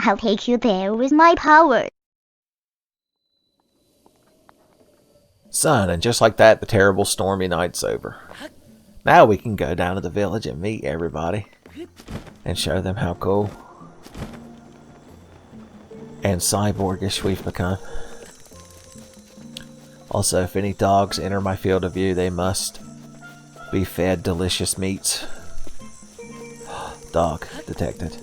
I'll take you there with my power. Son, and just like that, the terrible stormy night's over. Now we can go down to the village and meet everybody. And show them how cool and cyborgish we've become. Also, if any dogs enter my field of view, they must be fed delicious meats. Dog detected.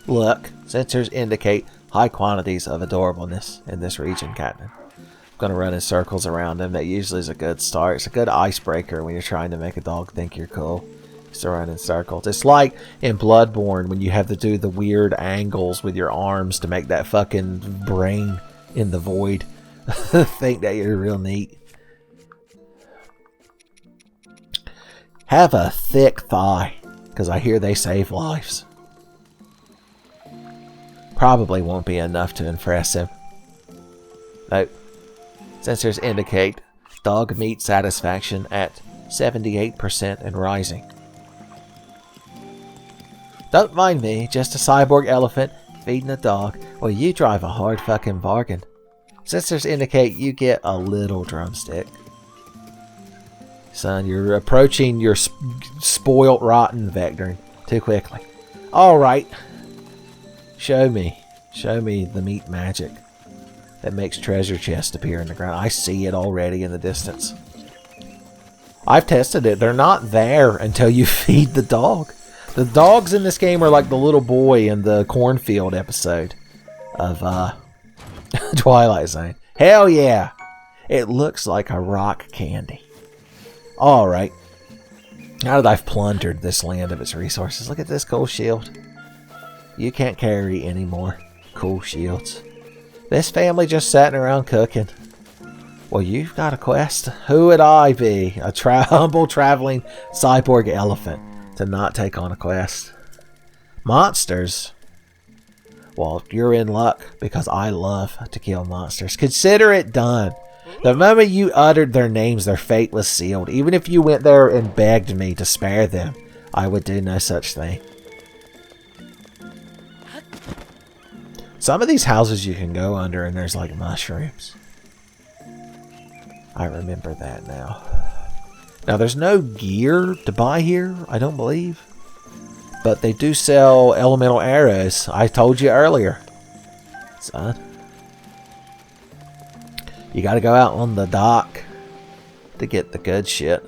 Look, sensors indicate high quantities of adorableness in this region, Captain. I'm gonna run in circles around them. That usually is a good start. It's a good icebreaker when you're trying to make a dog think you're cool. Just to run in circles. It's like in Bloodborne when you have to do the weird angles with your arms to make that fucking brain in the void think that you're real neat. Have a thick thigh, because I hear they save lives. Probably won't be enough to impress him. Nope. Sensors indicate dog meat satisfaction at 78% and rising. Don't mind me, just a cyborg elephant feeding a dog. Well, you drive a hard fucking bargain. Sensors indicate you get a little drumstick. Son, you're approaching your spoiled rotten vectoring too quickly. Alright. Show me the meat magic that makes treasure chests appear in the ground. I see it already in the distance. I've tested it. They're not there until you feed the dog. The dogs in this game are like the little boy in the cornfield episode of Twilight Zone. Hell yeah! It looks like a rock candy. Alright. Now that I've plundered this land of its resources, look at this cool shield. You can't carry any more cool shields. This family just sitting around cooking. Well, you've got a quest. Who would I be? A humble traveling cyborg elephant to not take on a quest. Monsters? Well, you're in luck because I love to kill monsters. Consider it done. The moment you uttered their names, their fate was sealed. Even if you went there and begged me to spare them, I would do no such thing. Some of these houses you can go under and there's like mushrooms. I remember that now. Now there's no gear to buy here, I don't believe. But they do sell elemental arrows. I told you earlier. Son. You gotta go out on the dock to get the good shit.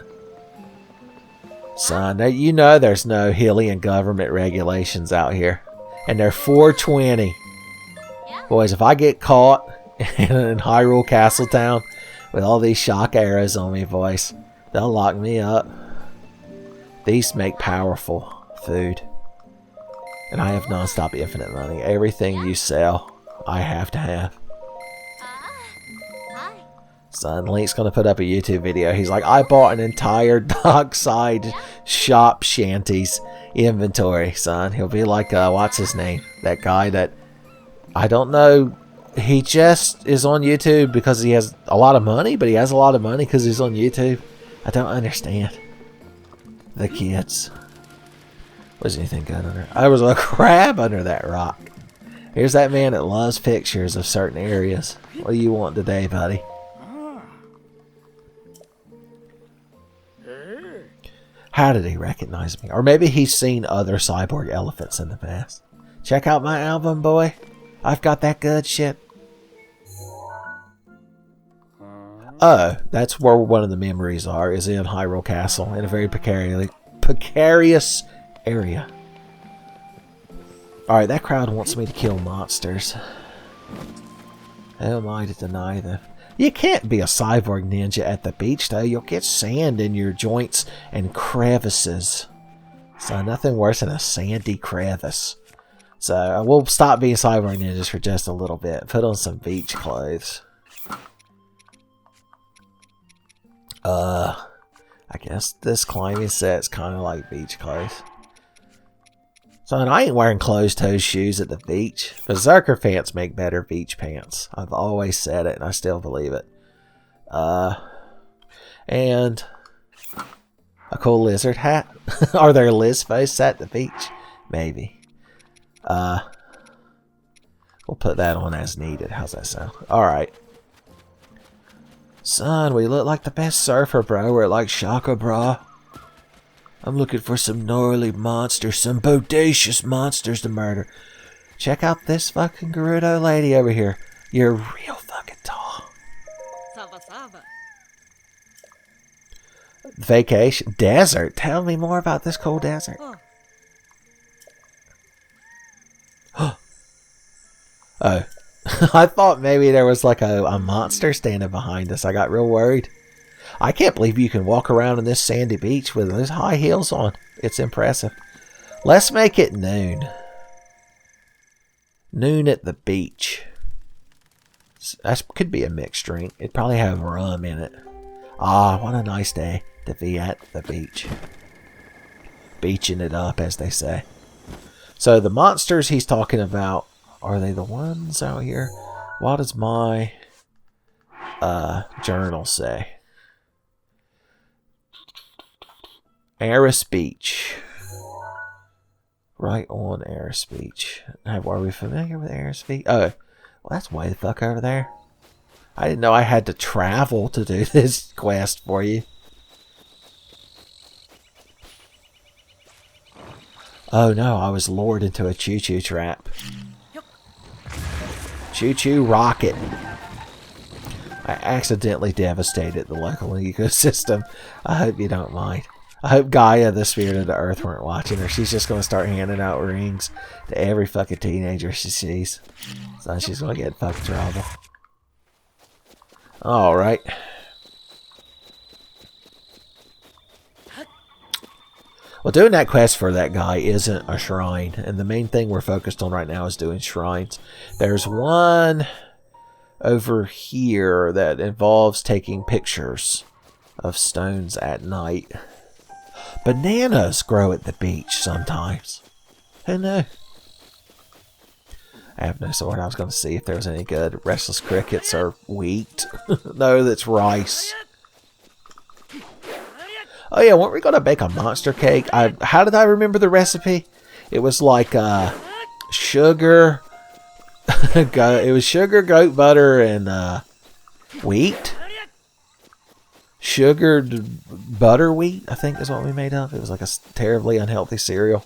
Son, now you know there's no Hylian government regulations out here. And they're 420. Boys, if I get caught in Hyrule Castletown with all these shock arrows on me, boys, they'll lock me up. These make powerful food. And I have non-stop infinite money. Everything you sell, I have to have. Son, Link's gonna put up a YouTube video. He's like, I bought an entire dockside shop shanty's inventory, son. He'll be like, what's his name? That guy that, I don't know, he just is on YouTube because he has a lot of money, but he has a lot of money because he's on YouTube. I don't understand. The kids. Was anything good under? There was a crab under that rock. Here's that man that loves pictures of certain areas. What do you want today, buddy? How did he recognize me? Or maybe he's seen other cyborg elephants in the past. Check out my album, boy. I've got that good shit. Oh, that's where one of the memories are, is in Hyrule Castle, in a very precarious area. Alright, that crowd wants me to kill monsters. How am I to deny them? You can't be a cyborg ninja at the beach, though. You'll get sand in your joints and crevices. So nothing worse than a sandy crevice. So we'll stop being cyborg ninjas for just a little bit. Put on some beach clothes. I guess this climbing set's kind of like beach clothes. So I ain't wearing closed-toe shoes at the beach. Berserker pants make better beach pants. I've always said it, and I still believe it. And a cool lizard hat. Are there Lizfos at the beach? Maybe. put that on as needed. How's that sound? Alright. Son, we look like the best surfer, bro. We're like Shaka, bro. I'm looking for some gnarly monsters, some bodacious monsters to murder. Check out this fucking Gerudo lady over here. You're real fucking tall. Vacation. Desert. Tell me more about this cool desert. Oh. I thought maybe there was like a monster standing behind us. I got real worried. I can't believe you can walk around on this sandy beach with those high heels on. It's impressive. Let's make it noon. Noon at the beach. That could be a mixed drink. It'd probably have rum in it. Ah, what a nice day to be at the beach. Beaching it up, as they say. So the monsters he's talking about, are they the ones out here? What does my journal say? Eris Beach. Right on Eris Beach. Are we familiar with Eris Beach? Oh, well, that's way the fuck over there. I didn't know I had to travel to do this quest for you. Oh no, I was lured into a choo-choo trap. Choo-choo rocket. I accidentally devastated the local ecosystem. I hope you don't mind. I hope Gaia, the spirit of the earth, weren't watching her. She's just going to start handing out rings to every fucking teenager she sees. So she's going to get in fucking trouble. Alright. Well, doing that quest for that guy isn't a shrine. And the main thing we're focused on right now is doing shrines. There's one over here that involves taking pictures of stones at night. Bananas grow at the beach sometimes. Who knew? I have no sword. I was going to see if there was any good restless crickets or wheat. No, that's rice. Oh yeah, weren't we going to bake a monster cake? How did I remember the recipe? It was like sugar. It was sugar, goat butter, and wheat. Sugared butter wheat, I think is what we made of. It was like a terribly unhealthy cereal.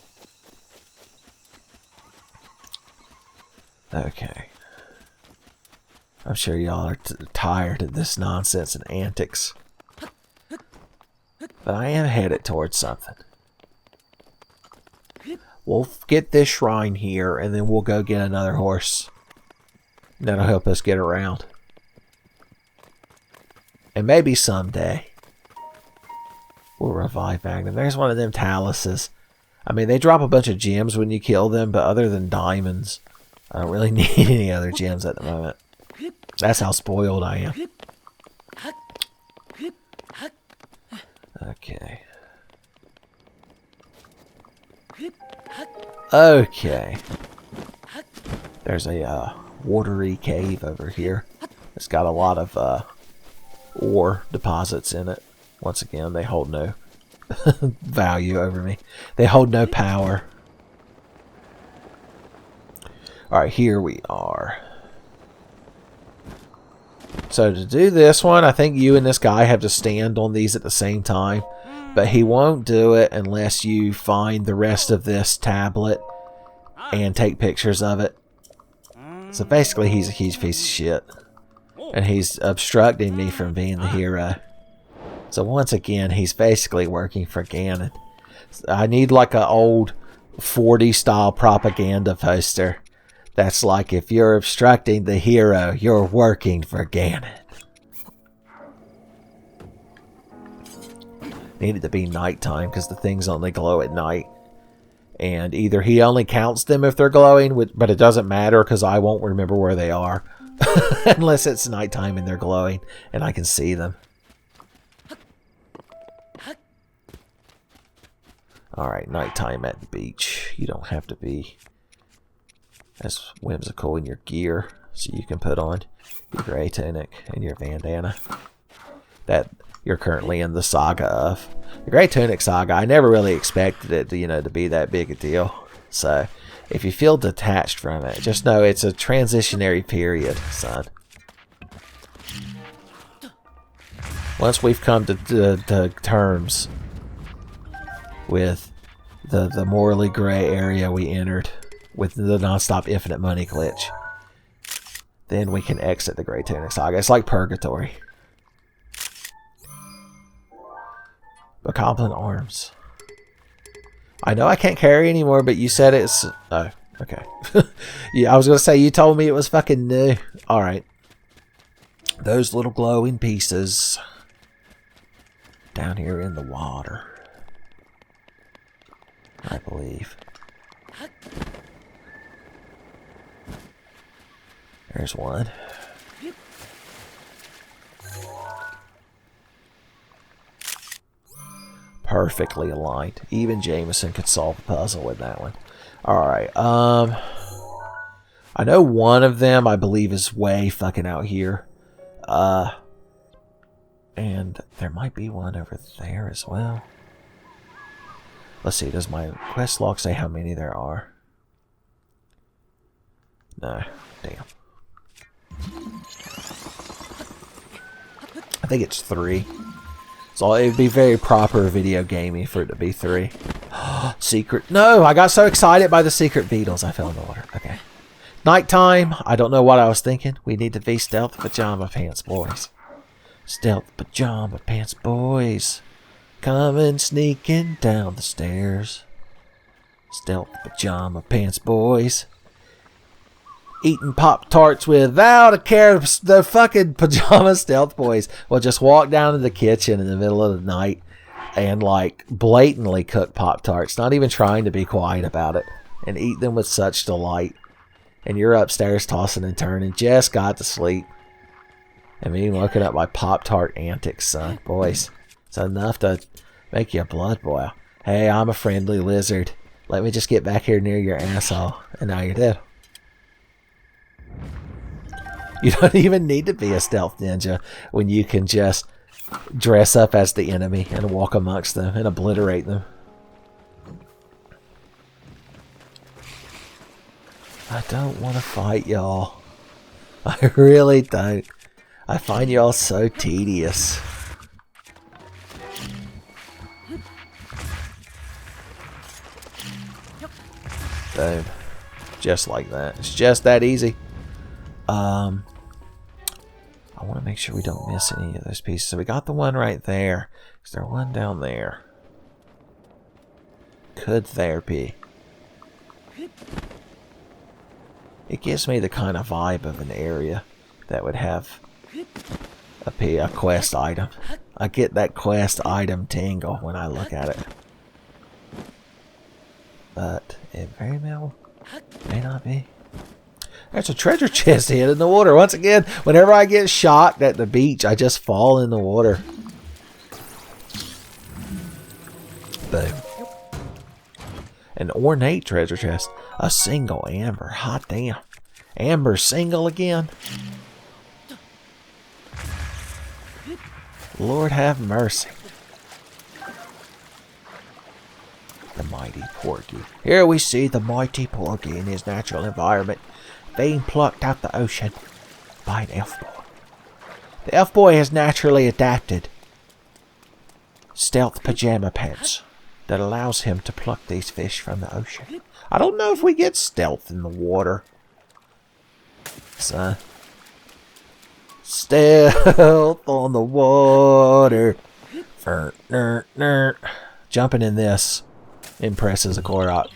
Okay. I'm sure y'all are tired of this nonsense and antics. But I am headed towards something. We'll get this shrine here, and then we'll go get another horse. That'll help us get around. And maybe someday we'll revive Magnum. There's one of them taluses. I mean, they drop a bunch of gems when you kill them, but other than diamonds, I don't really need any other gems at the moment. That's how spoiled I am. Okay. Okay. There's a watery cave over here. It's got a lot of ore deposits in it. Once again, they hold no value over me. They hold no power. Alright, here we are. So to do this one, I think you and this guy have to stand on these at the same time. But he won't do it unless you find the rest of this tablet and take pictures of it. So basically, he's a huge piece of shit. And he's obstructing me from being the hero. So once again, he's basically working for Ganon. I need like an old 40 style propaganda poster. That's like, if you're obstructing the hero, you're working for Ganon. Need it to be nighttime because the things only glow at night. And either he only counts them if they're glowing, but it doesn't matter because I won't remember where they are. Unless it's nighttime and they're glowing and I can see them. Alright, nighttime at the beach. You don't have to be as whimsical in your gear, so you can put on your gray tunic and your bandana that you're currently in the saga of. The Gray Tunic saga, I never really expected it to, to be that big a deal. So If you feel detached from it, just know it's a transitionary period, son. Once we've come to terms with the morally gray area we entered with the non-stop infinite money glitch, then we can exit the Great Tunic Saga. It's like purgatory. Bokoblin arms. I know I can't carry anymore, but you said it's... Oh, okay. Yeah, I was going to say, you told me it was fucking new. Alright. Those little glowing pieces. Down here in the water. I believe. There's one. Perfectly aligned. Even Jameson could solve a puzzle with that one. Alright, I know one of them, I believe, is way fucking out here. And there might be one over there as well. Let's see, does my quest log say how many there are? No, damn. I think it's 3. So it would be very proper video gaming for it to be 3. Secret. No, I got so excited by the secret beetles I fell in the water. Okay. Nighttime. I don't know what I was thinking. We need to be stealth pajama pants boys. Stealth pajama pants boys. Coming sneaking down the stairs. Stealth pajama pants boys. Eating Pop-Tarts without a care. The fucking pajama stealth boys will just walk down to the kitchen in the middle of the night and like blatantly cook Pop-Tarts, not even trying to be quiet about it, and eat them with such delight. And you're upstairs tossing and turning, just got to sleep. And being woken up by Pop-Tart antics, son. Boys, it's enough to make your blood boil. Hey, I'm a friendly lizard. Let me just get back here near your asshole. And now you're dead. You don't even need to be a stealth ninja when you can just dress up as the enemy and walk amongst them and obliterate them. I don't want to fight y'all. I really don't. I find y'all so tedious. Boom. Just like that. It's just that easy. I want to make sure we don't miss any of those pieces. So we got the one right there. Is there one down there? Could there be? It gives me the kind of vibe of an area that would have a quest item. I get that quest item tingle when I look at it. But it very well may not be. There's a treasure chest hid in the water. Once again, whenever I get shocked at the beach, I just fall in the water. Boom. An ornate treasure chest. A single amber. Hot damn. Amber single again. Lord have mercy. The mighty porgy. Here we see the mighty porgy in his natural environment, being plucked out the ocean by an elf boy. The elf boy has naturally adapted stealth pajama pants that allows him to pluck these fish from the ocean. I don't know if we get stealth in the water. So, stealth on the water. Jumping in this impresses a Korok.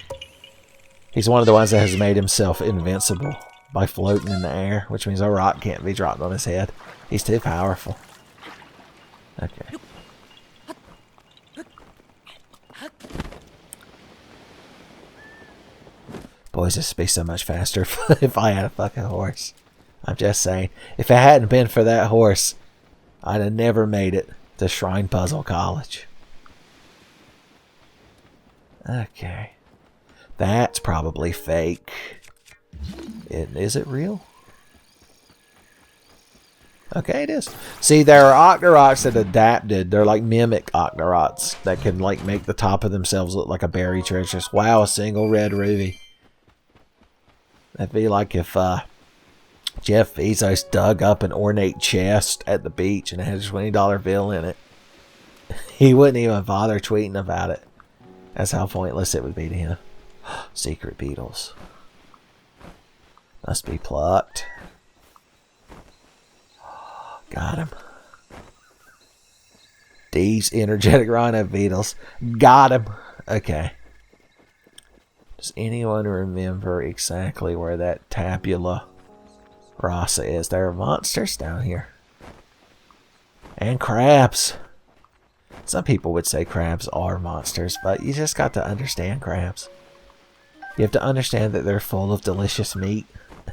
He's one of the ones that has made himself invincible by floating in the air, which means a rock can't be dropped on his head. He's too powerful. Okay. Boys, this would be so much faster if I had a fucking horse. I'm just saying. If it hadn't been for that horse, I'd have never made it to Shrine Puzzle College. Okay. That's probably fake. Is it real? Okay, it is. See, there are Octoroks that adapted. They're like mimic Octoroks that can like make the top of themselves look like a berry treasure. Wow, a single red ruby. That'd be like if Jeff Bezos dug up an ornate chest at the beach and it had a $20 bill in it. He wouldn't even bother tweeting about it. That's how pointless it would be to him. Secret beetles. Must be plucked. Got him. These energetic rhino beetles. Got him. Okay. Does anyone remember exactly where that tabula rasa is? There are monsters down here. And crabs. Some people would say crabs are monsters, but you just got to understand crabs. You have to understand that they're full of delicious meat,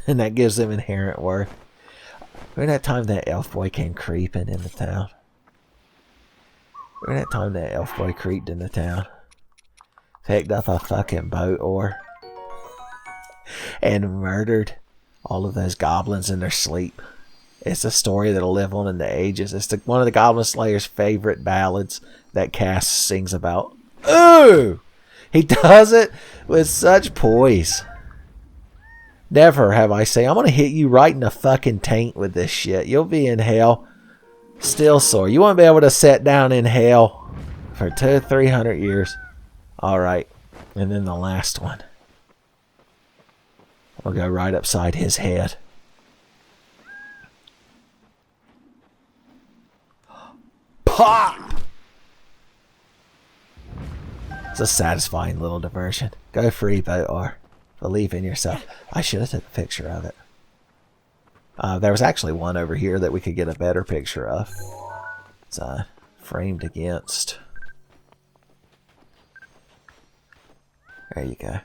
and that gives them inherent worth. Remember that time that elf boy came creeping into town? Remember that time that elf boy creeped into town? Picked up a fucking boat oar and murdered all of those goblins in their sleep. It's a story that'll live on in the ages. It's one of the Goblin Slayer's favorite ballads that Cass sings about. Ooh! He does it with such poise. Never have I say, I'm going to hit you right in the fucking taint with this shit. You'll be in hell. Still sore. You won't be able to sit down in hell for 200-300 years. Alright. And then the last one. We'll go right upside his head. Pop! It's a satisfying little diversion. Go free, Boar. Believe in yourself. I should have took a picture of it. There was actually one over here that we could get a better picture of. It's framed against. There you go.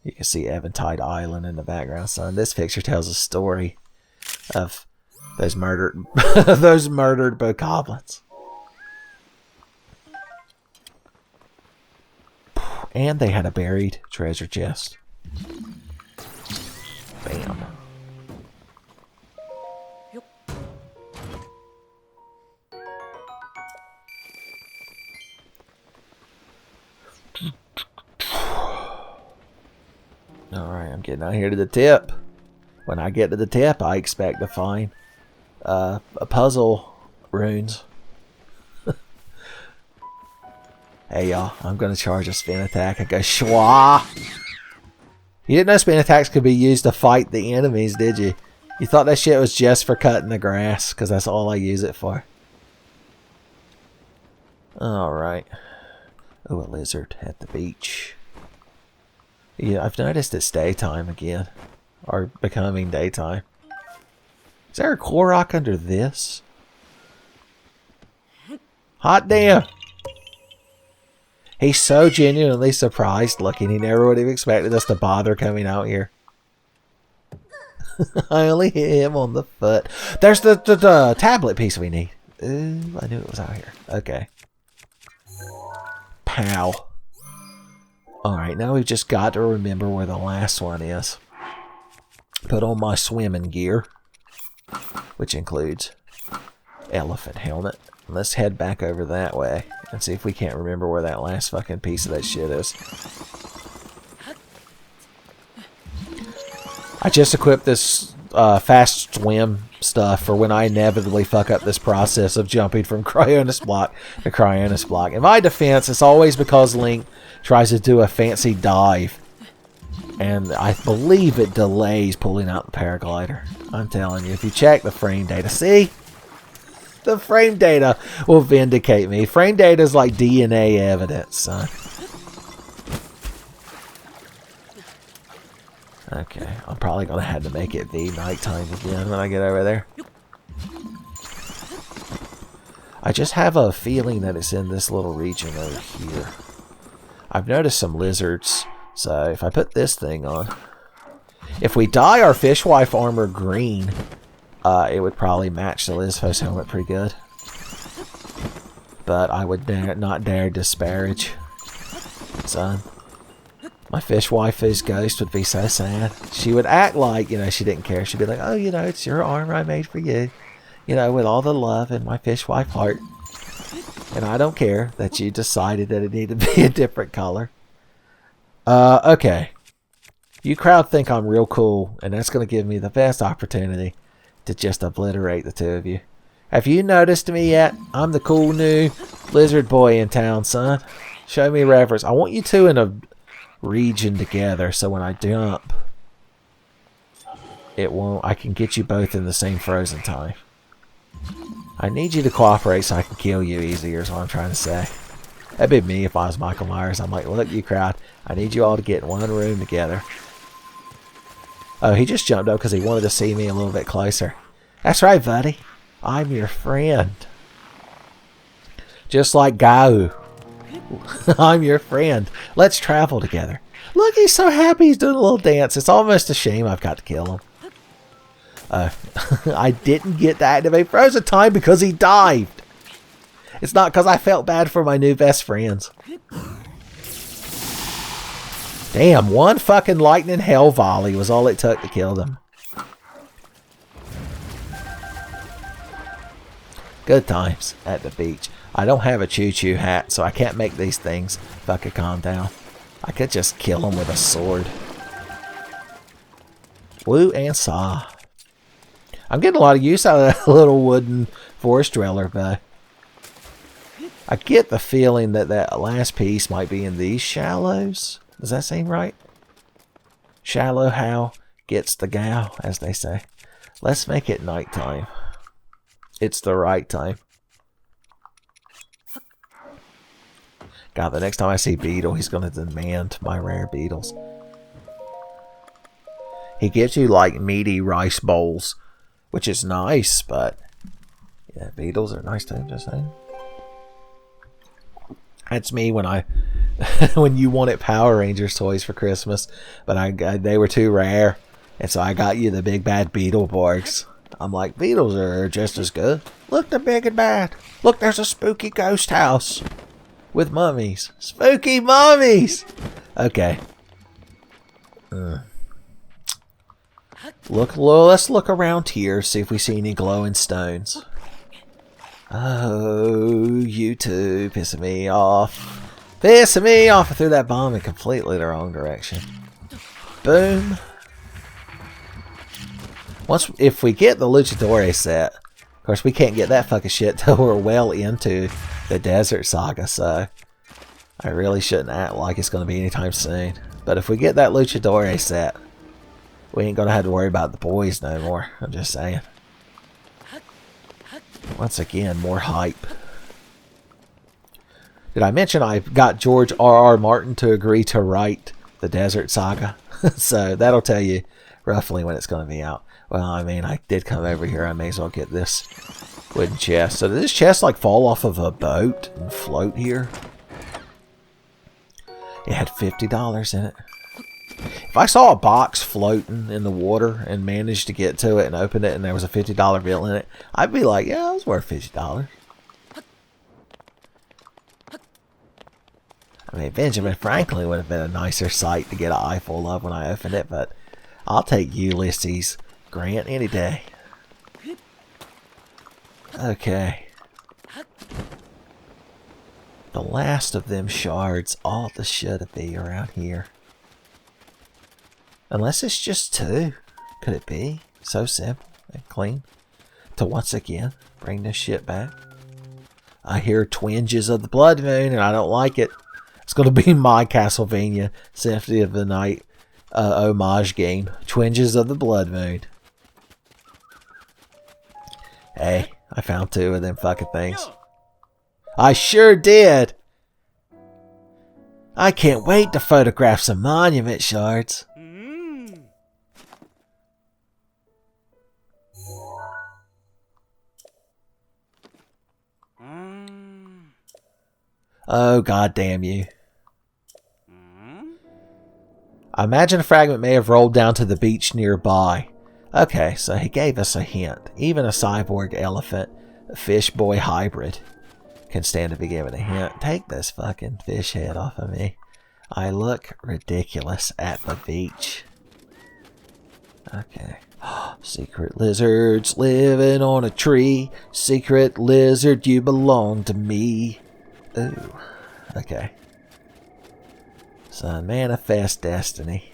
You can see Eventide Island in the background, son. This picture tells a story of those murdered those murdered bokoblins. And they had a buried treasure chest. Bam. Alright, I'm getting out here to the tip. When I get to the tip, I expect to find a puzzle runes. Hey y'all, I'm going to charge a spin attack. I go schwa. You didn't know spin attacks could be used to fight the enemies, did you? You thought that shit was just for cutting the grass, because that's all I use it for. Alright. Oh, a lizard at the beach. Yeah, I've noticed it's daytime again. Or becoming daytime. Is there a Korok under this? Hot damn! He's so genuinely surprised looking. He never would have expected us to bother coming out here. I only hit him on the foot. There's the tablet piece we need. Ooh, I knew it was out here. Okay. Pow. Alright, now we've just got to remember where the last one is. Put on my swimming gear. Which includes elephant helmet. Let's head back over that way and see if we can't remember where that last fucking piece of that shit is. I just equipped this fast swim stuff for when I inevitably fuck up this process of jumping from Cryonis block to Cryonis block. In my defense, it's always because Link tries to do a fancy dive. And I believe it delays pulling out the paraglider. I'm telling you, if you check the frame data, see? The frame data will vindicate me. Frame data is like DNA evidence, son. Okay, I'm probably going to have to make it V nighttime again when I get over there. I just have a feeling that it's in this little region over here. I've noticed some lizards, so if I put this thing on... If we dye our fishwife armor green... it would probably match the Lizfo's helmet pretty good. But I would not dare disparage. Son. My fishwife's ghost would be so sad. She would act like, you know, she didn't care. She'd be like, oh, you know, it's your armor I made for you. You know, with all the love in my fishwife heart. And I don't care that you decided that it needed to be a different color. Okay. You crowd think I'm real cool, and that's going to give me the best opportunity to just obliterate the two of you. Have you noticed me yet? I'm the cool new lizard boy in town, son. Show me reverence. I want you two in a region together, so when I jump, it won't. I can get you both in the same frozen time. I need you to cooperate so I can kill you easier, is what I'm trying to say. That'd be me if I was Michael Myers. I'm like, look, you crowd, I need you all to get in one room together. Oh, he just jumped up because he wanted to see me a little bit closer. That's right, buddy. I'm your friend. Just like Gao. I'm your friend. Let's travel together. Look, he's so happy he's doing a little dance. It's almost a shame I've got to kill him. I didn't get to activate frozen time because he dived. It's not because I felt bad for my new best friends. Damn, one fucking lightning hell volley was all it took to kill them. Good times at the beach. I don't have a choo-choo hat, so I can't make these things fucking calm down. I could just kill them with a sword. Woo and saw. I'm getting a lot of use out of that little wooden forest dweller, but I get the feeling that that last piece might be in these shallows. Does that seem right? Shallow how gets the gal, as they say. Let's make it nighttime. It's the right time. God, the next time I see Beetle, he's going to demand my rare beetles. He gives you like meaty rice bowls, which is nice, but yeah, beetles are nice too, just saying. That's me when I when you wanted Power Rangers toys for Christmas, but they were too rare, and so I got you the big bad Beetleborgs. I'm like, beetles are just as good. Look, they're big and bad. Look, there's a spooky ghost house with mummies. Spooky mummies! Okay. Let's look around here, see if we see any glowing stones. Oh, you two, pissing me off. Pissing me off! I threw that bomb in completely the wrong direction. Boom. If we get the Luchadore set, of course we can't get that fucking shit till we're well into the Desert Saga, so I really shouldn't act like it's going to be anytime soon. But if we get that Luchadore set, we ain't going to have to worry about the boys no more. I'm just saying. Once again, more hype. Did I mention I got George R.R. Martin to agree to write the Desert Saga? So that'll tell you roughly when it's going to be out. Well, I mean, I did come over here. I may as well get this wooden chest. So did this chest like fall off of a boat and float here? It had $50 in it. If I saw a box floating in the water and managed to get to it and open it and there was a $50 bill in it, I'd be like, yeah, it was worth $50. I mean, Benjamin Franklin would have been a nicer sight to get an eye full of when I opened it, but I'll take Ulysses Grant any day. Okay. The last of them shards ought to should be around here. Unless it's just two. Could it be so simple and clean to once again bring this shit back? I hear twinges of the blood moon and I don't like it. It's going to be my Castlevania Symphony of the Night homage game. Twinges of the blood moon. Hey, I found two of them fucking things. I sure did. I can't wait to photograph some monument shards. Oh, god damn you. I imagine a fragment may have rolled down to the beach nearby. Okay, so he gave us a hint. Even a cyborg elephant, a fish boy hybrid, can stand to be given a hint. Take this fucking fish head off of me. I look ridiculous at the beach. Okay. Secret lizards living on a tree. Secret lizard, you belong to me. Ooh. Okay. So manifest destiny.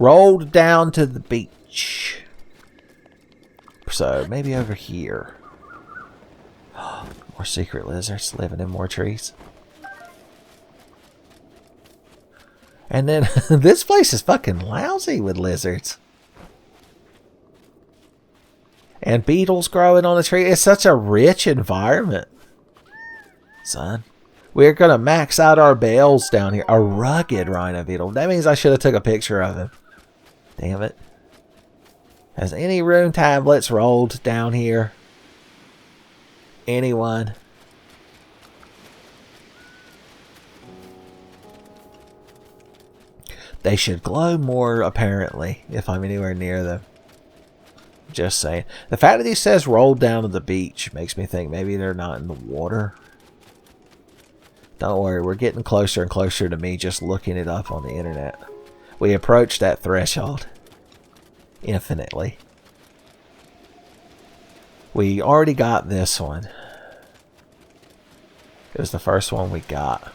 Rolled down to the beach. So, maybe over here. More secret lizards living in more trees. And then, this place is fucking lousy with lizards. And beetles growing on the tree. It's such a rich environment. Son. We're going to max out our bales down here. A rugged rhino beetle. That means I should have took a picture of him. Damn it. Has any rune tablets rolled down here? Anyone? They should glow more, apparently, if I'm anywhere near them. Just saying. The fact that he says rolled down to the beach makes me think maybe they're not in the water. Don't worry, we're getting closer and closer to me just looking it up on the internet. We approached that threshold. Infinitely. We already got this one. It was the first one we got.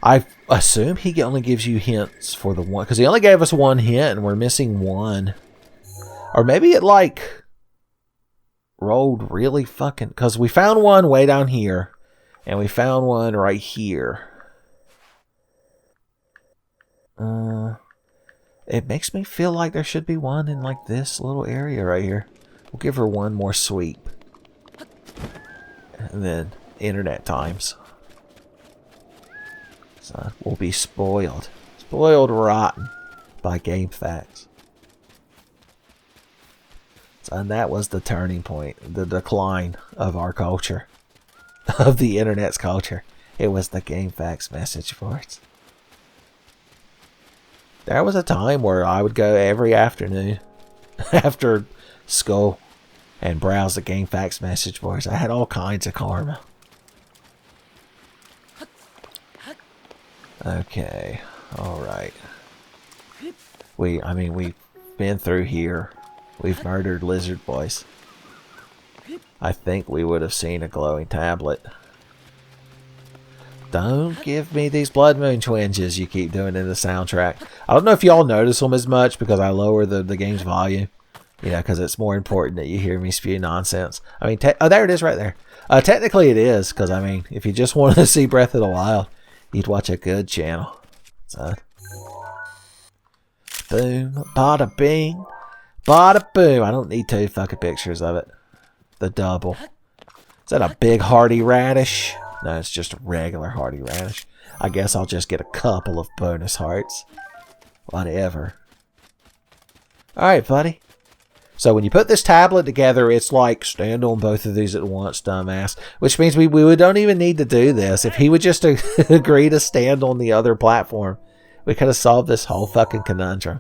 I assume he only gives you hints for the one, because he only gave us one hint and we're missing one. Or maybe it like rolled really fucking, because we found one way down here and we found one right here. It makes me feel like there should be one in like this little area right here. We'll give her one more sweep. And then internet times. So we'll be spoiled. Spoiled rotten by game facts. So, and that was the turning point. The decline of our culture. Of the internet's culture. It was the game facts message boards. There was a time where I would go every afternoon after school and browse the game facts message boards. I had all kinds of karma. Okay, alright. We've been through here. We've murdered lizard boys. I think we would have seen a glowing tablet. Don't give me these blood moon twinges you keep doing in the soundtrack. I don't know if y'all notice them as much because I lower the game's volume. You know, because it's more important that you hear me spew nonsense. I mean, oh, there it is right there. Technically it is, because, I mean, if you just wanted to see Breath of the Wild, you'd watch a good channel. So, boom, bada bing, bada boom. I don't need 2 fucking pictures of it. The double. Is that a big hardy radish? No, it's just a regular hardy radish. I guess I'll just get a couple of bonus hearts. Whatever. Alright, buddy. So when you put this tablet together, it's like stand on both of these at once, dumbass. Which means we don't even need to do this. If he would just agree to stand on the other platform, we could have solved this whole fucking conundrum.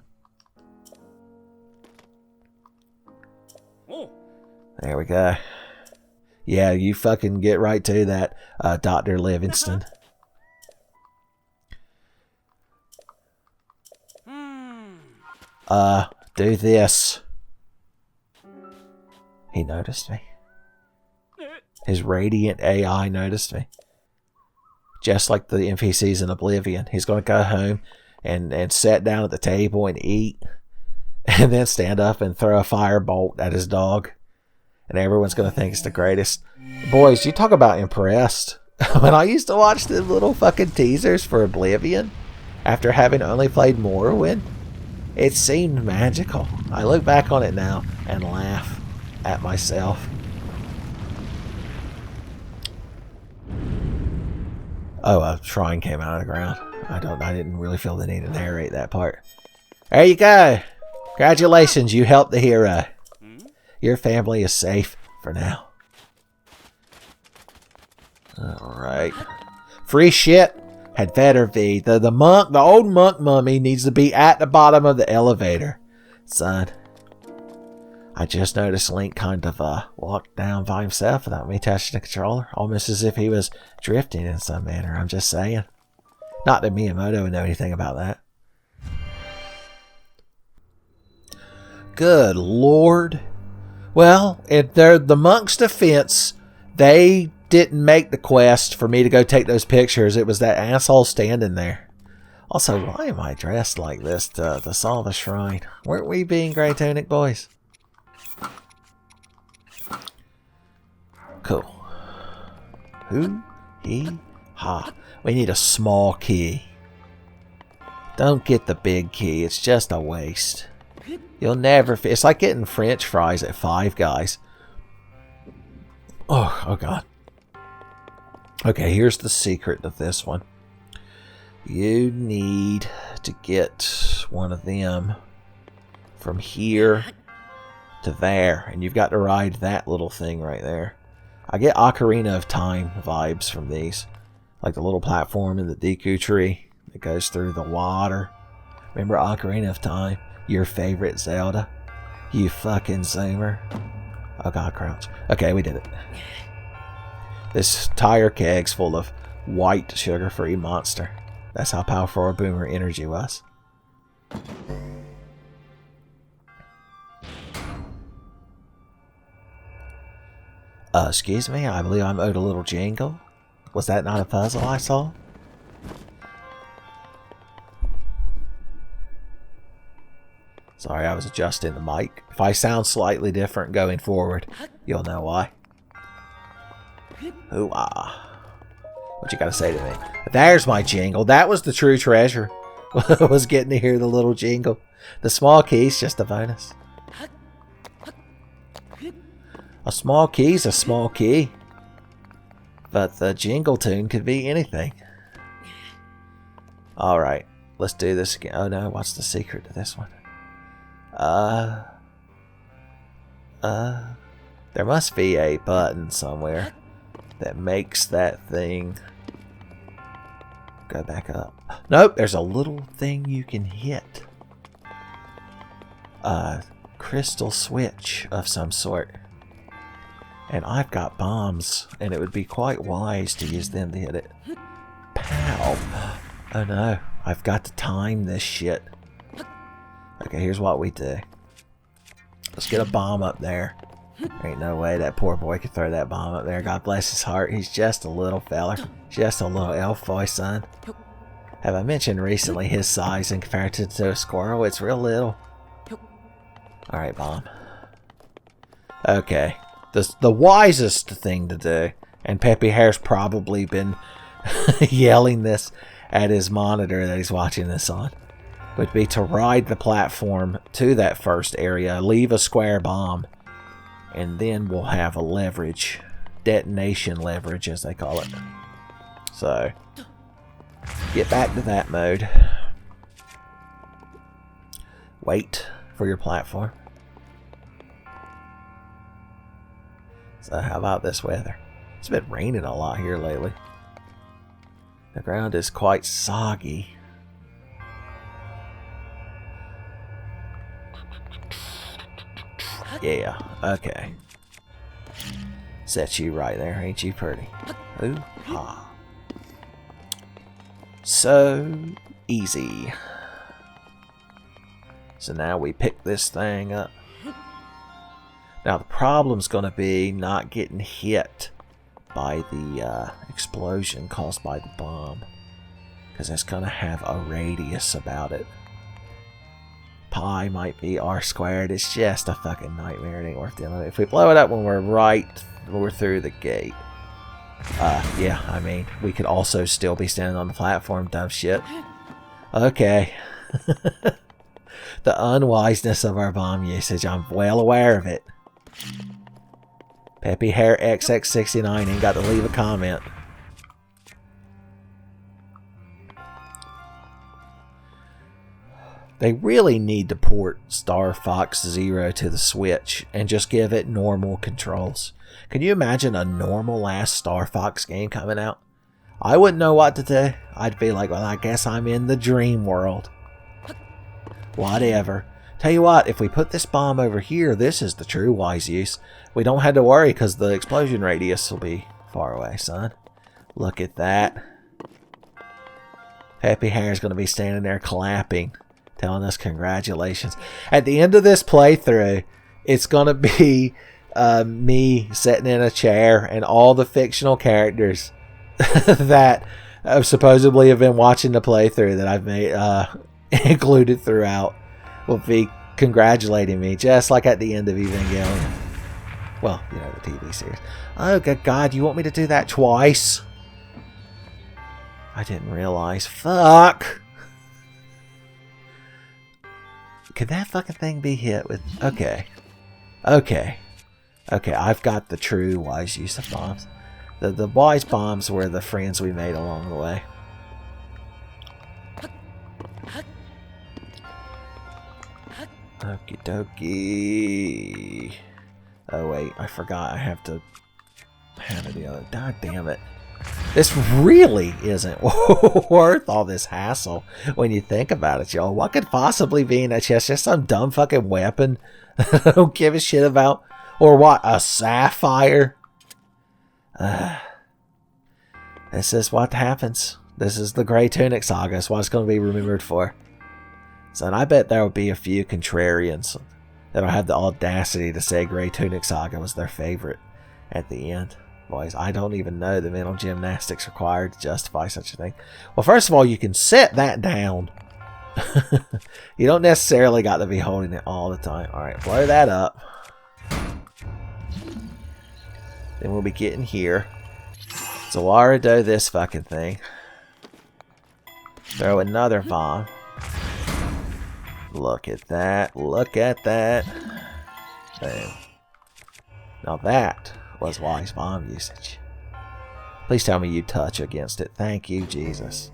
There we go. Yeah, you fucking get right to that, Dr. Livingston. Do this. He noticed me. His radiant AI noticed me. Just like the NPCs in Oblivion. He's going to go home and sit down at the table and eat. And then stand up and throw a firebolt at his dog. And everyone's going to think it's the greatest. Boys, you talk about impressed. When I used to watch the little fucking teasers for Oblivion, after having only played Morrowind, it seemed magical. I look back on it now and laugh at myself. Oh, a shrine came out of the ground. I didn't really feel the need to narrate that part. There you go. Congratulations, you helped the hero. Your family is safe for now. Alright. Free shit had better be. The old monk mummy needs to be at the bottom of the elevator. Son. I just noticed Link kind of walked down by himself without me touching the controller. Almost as if he was drifting in some manner. I'm just saying. Not that Miyamoto would know anything about that. Good lord. Well, in the monk's defense, they didn't make the quest for me to go take those pictures. It was that asshole standing there. Also, why am I dressed like this to solve a shrine? Weren't we being Grey Tunic boys? Cool. Hoo, hee, ha. We need a small key. Don't get the big key. It's just a waste. You'll never... It's like getting French fries at Five Guys. Oh God. Okay, here's the secret of this one. You need to get one of them from here to there. And you've got to ride that little thing right there. I get Ocarina of Time vibes from these. Like the little platform in the Deku Tree that goes through the water. Remember Ocarina of Time? Your favorite Zelda? You fucking zoomer. Oh God, crouch. Okay, we did it. This tire keg's full of white sugar-free monster. That's how powerful our boomer energy was. Excuse me, I believe I'm owed a little jingle. Was that not a puzzle I saw? Sorry, I was adjusting the mic. If I sound slightly different going forward, you'll know why. Ooh, ah. What you gotta say to me? There's my jingle. That was the true treasure. Was getting to hear the little jingle. The small key's just a bonus. A small key's a small key. But the jingle tune could be anything. Alright, let's do this again. Oh no, what's the secret to this one? There must be a button somewhere that makes that thing go back up. Nope, there's a little thing you can hit. A crystal switch of some sort. And I've got bombs, and it would be quite wise to use them to hit it. Pow! Oh no, I've got to time this shit. Okay, here's what we do. Let's get a bomb up there. There ain't no way that poor boy could throw that bomb up there. God bless his heart. He's just a little feller. Just a little elf boy, son. Have I mentioned recently his size in comparison to a squirrel? It's real little. Alright, bomb. Okay. The wisest thing to do, and Peppy Hare's probably been yelling this at his monitor that he's watching this on, would be to ride the platform to that first area, leave a square bomb, and then we'll have a leverage, detonation leverage as they call it. So, get back to that mode. Wait for your platform. So how about this weather? It's been raining a lot here lately. The ground is quite soggy. Yeah, okay. Set you right there, ain't you pretty? Ooh, ha. So easy. So now we pick this thing up. Now the problem's going to be not getting hit by the explosion caused by the bomb. Because it's going to have a radius about it. Pi might be r squared. It's just a fucking nightmare. It ain't worth dealing with. If we blow it up when we're through the gate. Yeah, I mean, we could also still be standing on the platform, dumb shit. Okay. The unwiseness of our bomb usage, I'm well aware of it. Peppy Hare XX69 ain't got to leave a comment. They really need to port Star Fox Zero to the Switch and just give it normal controls. Can you imagine a normal ass Star Fox game coming out? I wouldn't know what to do. I'd be like, well, I guess I'm in the dream world. Whatever. Tell you what, if we put this bomb over here, this is the true wise use. We don't have to worry because the explosion radius will be far away, son. Look at that. Peppy Hare's going to be standing there clapping, telling us congratulations. At the end of this playthrough, it's going to be me sitting in a chair and all the fictional characters that supposedly have been watching the playthrough that I've made included throughout will be congratulating me, just like at the end of Evangelion. Well, you know, the TV series. Oh, good God, you want me to do that twice? I didn't realize. Fuck! Could that fucking thing be hit with... Okay. Okay. Okay, I've got the true wise use of bombs. The wise bombs were the friends we made along the way. Okie dokie. Oh wait, I forgot I have to hammer the other. God damn it. This really isn't worth all this hassle when you think about it, y'all. What could possibly be in that chest? Just some dumb fucking weapon I don't give a shit about? Or what? A sapphire? This is what happens. This is the Grey Tunic Saga. It's what it's going to be remembered for. So, and I bet there will be a few contrarians that'll have the audacity to say Grey Tunic Saga was their favorite at the end. Boys, I don't even know the mental gymnastics required to justify such a thing. Well, first of all, you can set that down. You don't necessarily got to be holding it all the time. Alright, blow that up. Then we'll be getting here. So Warado this fucking thing. Throw another bomb. Look at that. Look at that. Boom. Now that was wise bomb usage. Please tell me you touch against it. Thank you, Jesus.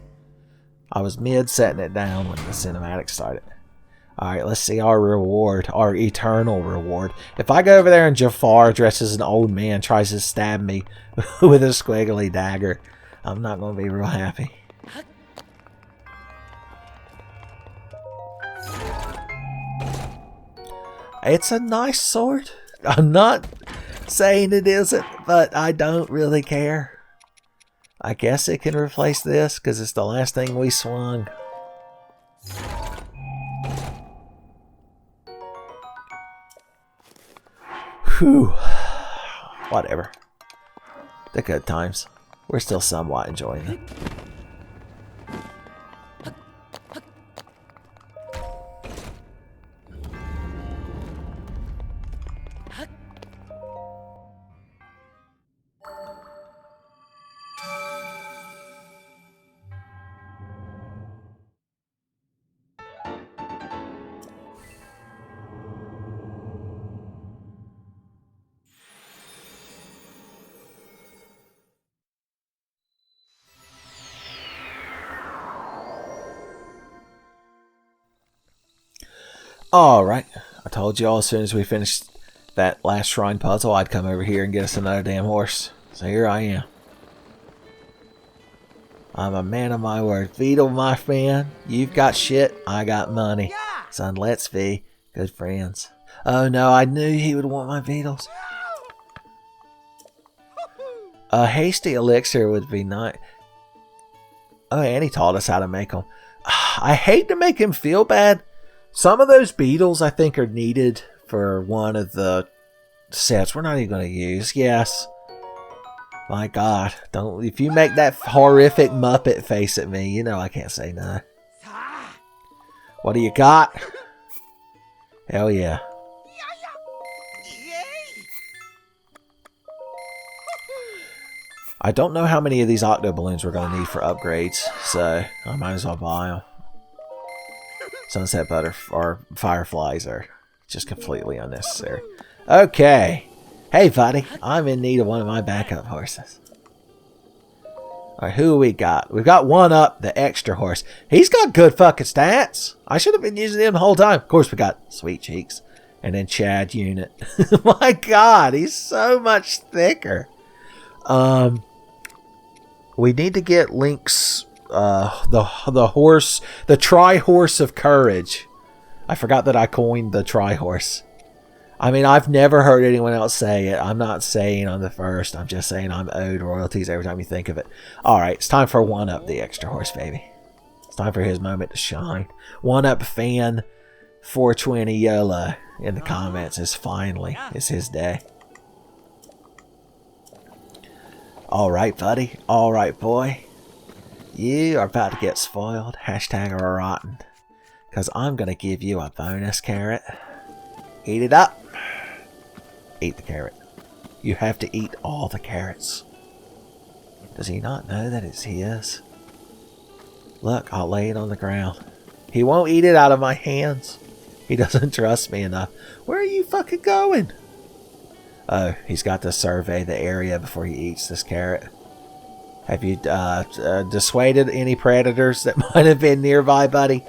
I was mid setting it down when the cinematic started. Alright, let's see our reward. Our eternal reward. If I go over there and Jafar, dressed as an old man, tries to stab me with a squiggly dagger, I'm not going to be real happy. It's a nice sword. I'm not saying it isn't, but I don't really care. I guess it can replace this because it's the last thing we swung. Whew. Whatever. The good times. We're still somewhat enjoying it. Alright, I told you all as soon as we finished that last shrine puzzle, I'd come over here and get us another damn horse. So here I am. I'm a man of my word. Beetle, my friend, you've got shit, I got money. Son, let's be good friends. Oh no, I knew he would want my beetles. A hasty elixir would be nice. Oh, and he taught us how to make them. I hate to make him feel bad. Some of those beetles, I think, are needed for one of the sets we're not even going to use. Yes. My God. Don't. If you make that horrific Muppet face at me, you know I can't say no. What do you got? Hell yeah. I don't know how many of these octo balloons we're going to need for upgrades, so I might as well buy them. Sunset or fireflies are just completely unnecessary. Okay. Hey, buddy. I'm in need of one of my backup horses. Alright, who we got? We've got one up, the extra horse. He's got good fucking stats. I should have been using him the whole time. Of course, we got Sweet Cheeks. And then Chad Unit. My God, he's so much thicker. We need to get Link's... the horse, the tri-horse of courage. I forgot that I coined the tri-horse. I mean, I've never heard anyone else say it. I'm not saying I'm the first. I'm just saying I'm owed royalties every time you think of it. Alright, it's time for one up the extra horse, baby. It's time for his moment to shine. One up fan 420 YOLO in the comments is finally, it's his day. Alright, buddy. Alright, boy. You are about to get spoiled. Hashtag rotten. Because I'm going to give you a bonus carrot. Eat it up. Eat the carrot. You have to eat all the carrots. Does he not know that it's his? Look, I'll lay it on the ground. He won't eat it out of my hands. He doesn't trust me enough. Where are you fucking going? Oh, he's got to survey the area before he eats this carrot. Have you dissuaded any predators that might have been nearby, buddy?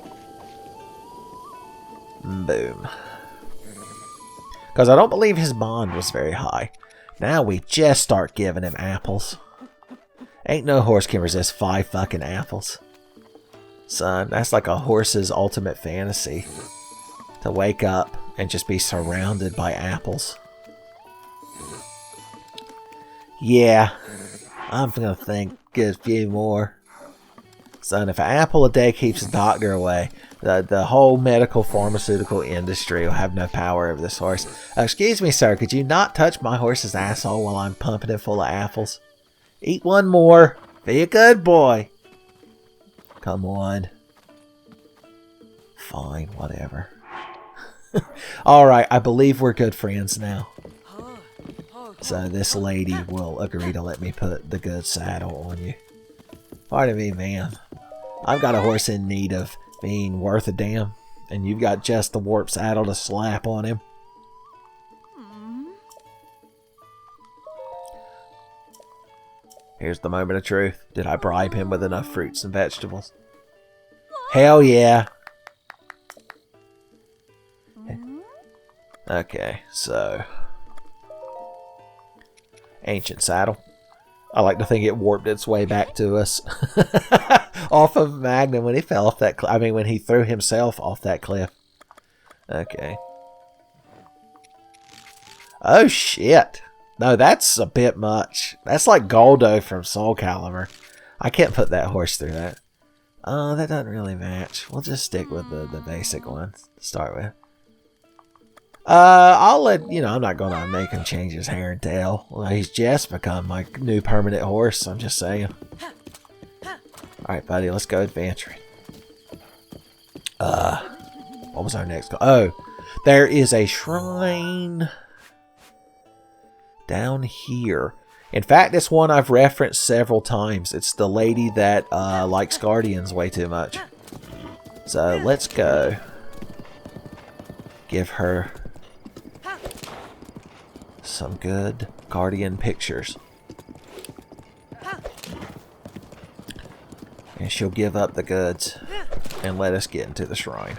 Boom. Because I don't believe his bond was very high. Now we just start giving him apples. Ain't no horse can resist 5 fucking apples. Son, that's like a horse's ultimate fantasy. To wake up and just be surrounded by apples. Yeah, I'm gonna think get a few more. Son, if an apple a day keeps the doctor away, the whole medical pharmaceutical industry will have no power over this horse. Excuse me, sir, could you not touch my horse's asshole while I'm pumping it full of apples? Eat one more. Be a good boy. Come on. Fine, whatever. Alright, I believe we're good friends now. So this lady will agree to let me put the good saddle on you. Pardon me, ma'am. I've got a horse in need of being worth a damn, and you've got just the warp saddle to slap on him. Here's the moment of truth. Did I bribe him with enough fruits and vegetables? Hell yeah. Okay, so... Ancient saddle. I like to think it warped its way back to us. Off of Magnum when he fell off that cliff. I mean, when he threw himself off that cliff. Okay. Oh, shit. No, that's a bit much. That's like Goldo from Soul Calibur. I can't put that horse through that. That doesn't really match. We'll just stick with the basic one to start with. I'll let, you know, I'm not going to make him change his hair and tail. Well, he's just become my new permanent horse, I'm just saying. Alright, buddy, let's go adventuring. What was our next goal? Oh, there is a shrine down here. In fact, it's one I've referenced several times. It's the lady that likes Guardians way too much. So, let's go. Give her some good Guardian pictures. And she'll give up the goods and let us get into the shrine.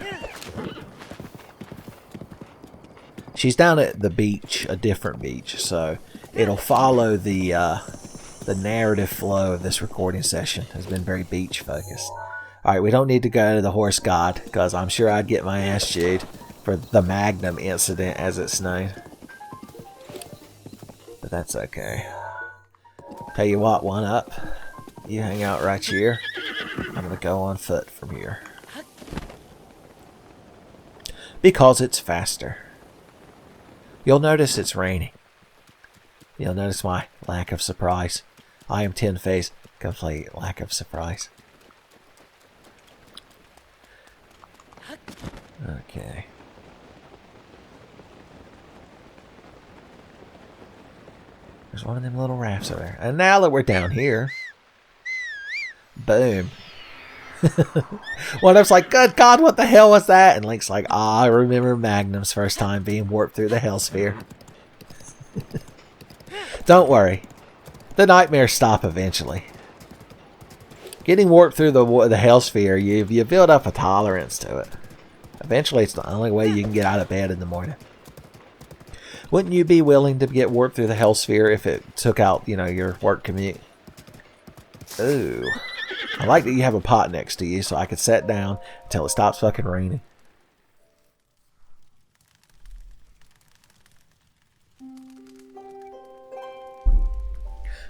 She's down at the beach, a different beach, so it'll follow the narrative flow of this recording session. Has been very beach focused. Alright, we don't need to go to the horse god, because I'm sure I'd get my ass chewed for the Magnum incident, as it's known. But that's okay. Tell you what, one up. You hang out right here. I'm going to go on foot from here. Because it's faster. You'll notice it's raining. You'll notice my lack of surprise. I am Tenfey's complete lack of surprise. Okay. There's one of them little rafts over there. And now that we're down here... Boom. One of them's like, good God, what the hell was that? And Link's like, I remember Magnum's first time being warped through the Hellsphere. Don't worry. The nightmares stop eventually. Getting warped through the Hellsphere, you build up a tolerance to it. Eventually, it's the only way you can get out of bed in the morning. Wouldn't you be willing to get warped through the Hellsphere if it took out, you know, your work commute? Ooh. I like that you have a pot next to you so I could sit down until it stops fucking raining.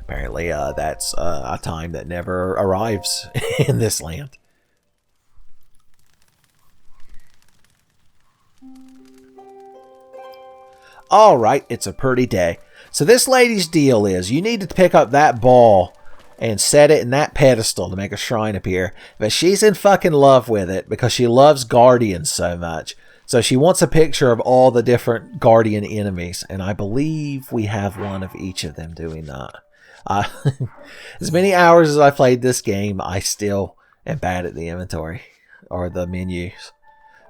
Apparently, that's a time that never arrives in this land. Alright, it's a pretty day. So this lady's deal is you need to pick up that ball and set it in that pedestal to make a shrine appear. But she's in fucking love with it because she loves guardians so much. So she wants a picture of all the different guardian enemies. And I believe we have one of each of them, do we not? As many hours as I played this game, I still am bad at the inventory or the menus.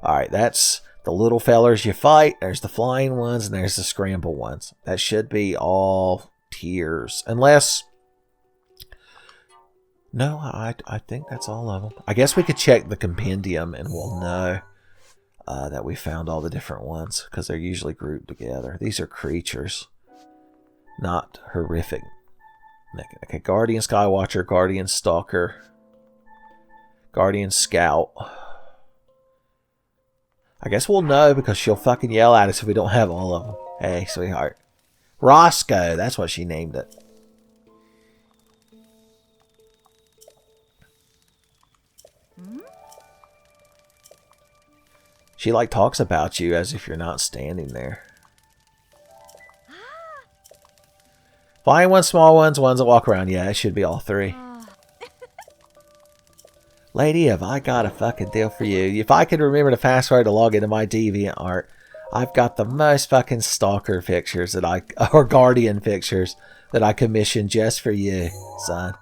Alright, that's the little fellers you fight. There's the flying ones and there's the scramble ones. That should be all tiers. Unless... No, I think that's all of them. I guess we could check the compendium and we'll know that we found all the different ones because they're usually grouped together. These are creatures, not horrific. Okay, Guardian Skywatcher, Guardian Stalker, Guardian Scout. I guess we'll know because she'll fucking yell at us if we don't have all of them. Hey, sweetheart. Roscoe, that's what she named it. She like talks about you as if you're not standing there. Flying ones, small ones, ones that walk around. Yeah, it should be all three. Lady, have I got a fucking deal for you. If I could remember the password to log into my DeviantArt, I've got the most fucking stalker pictures that or guardian pictures that I commissioned just for you, son.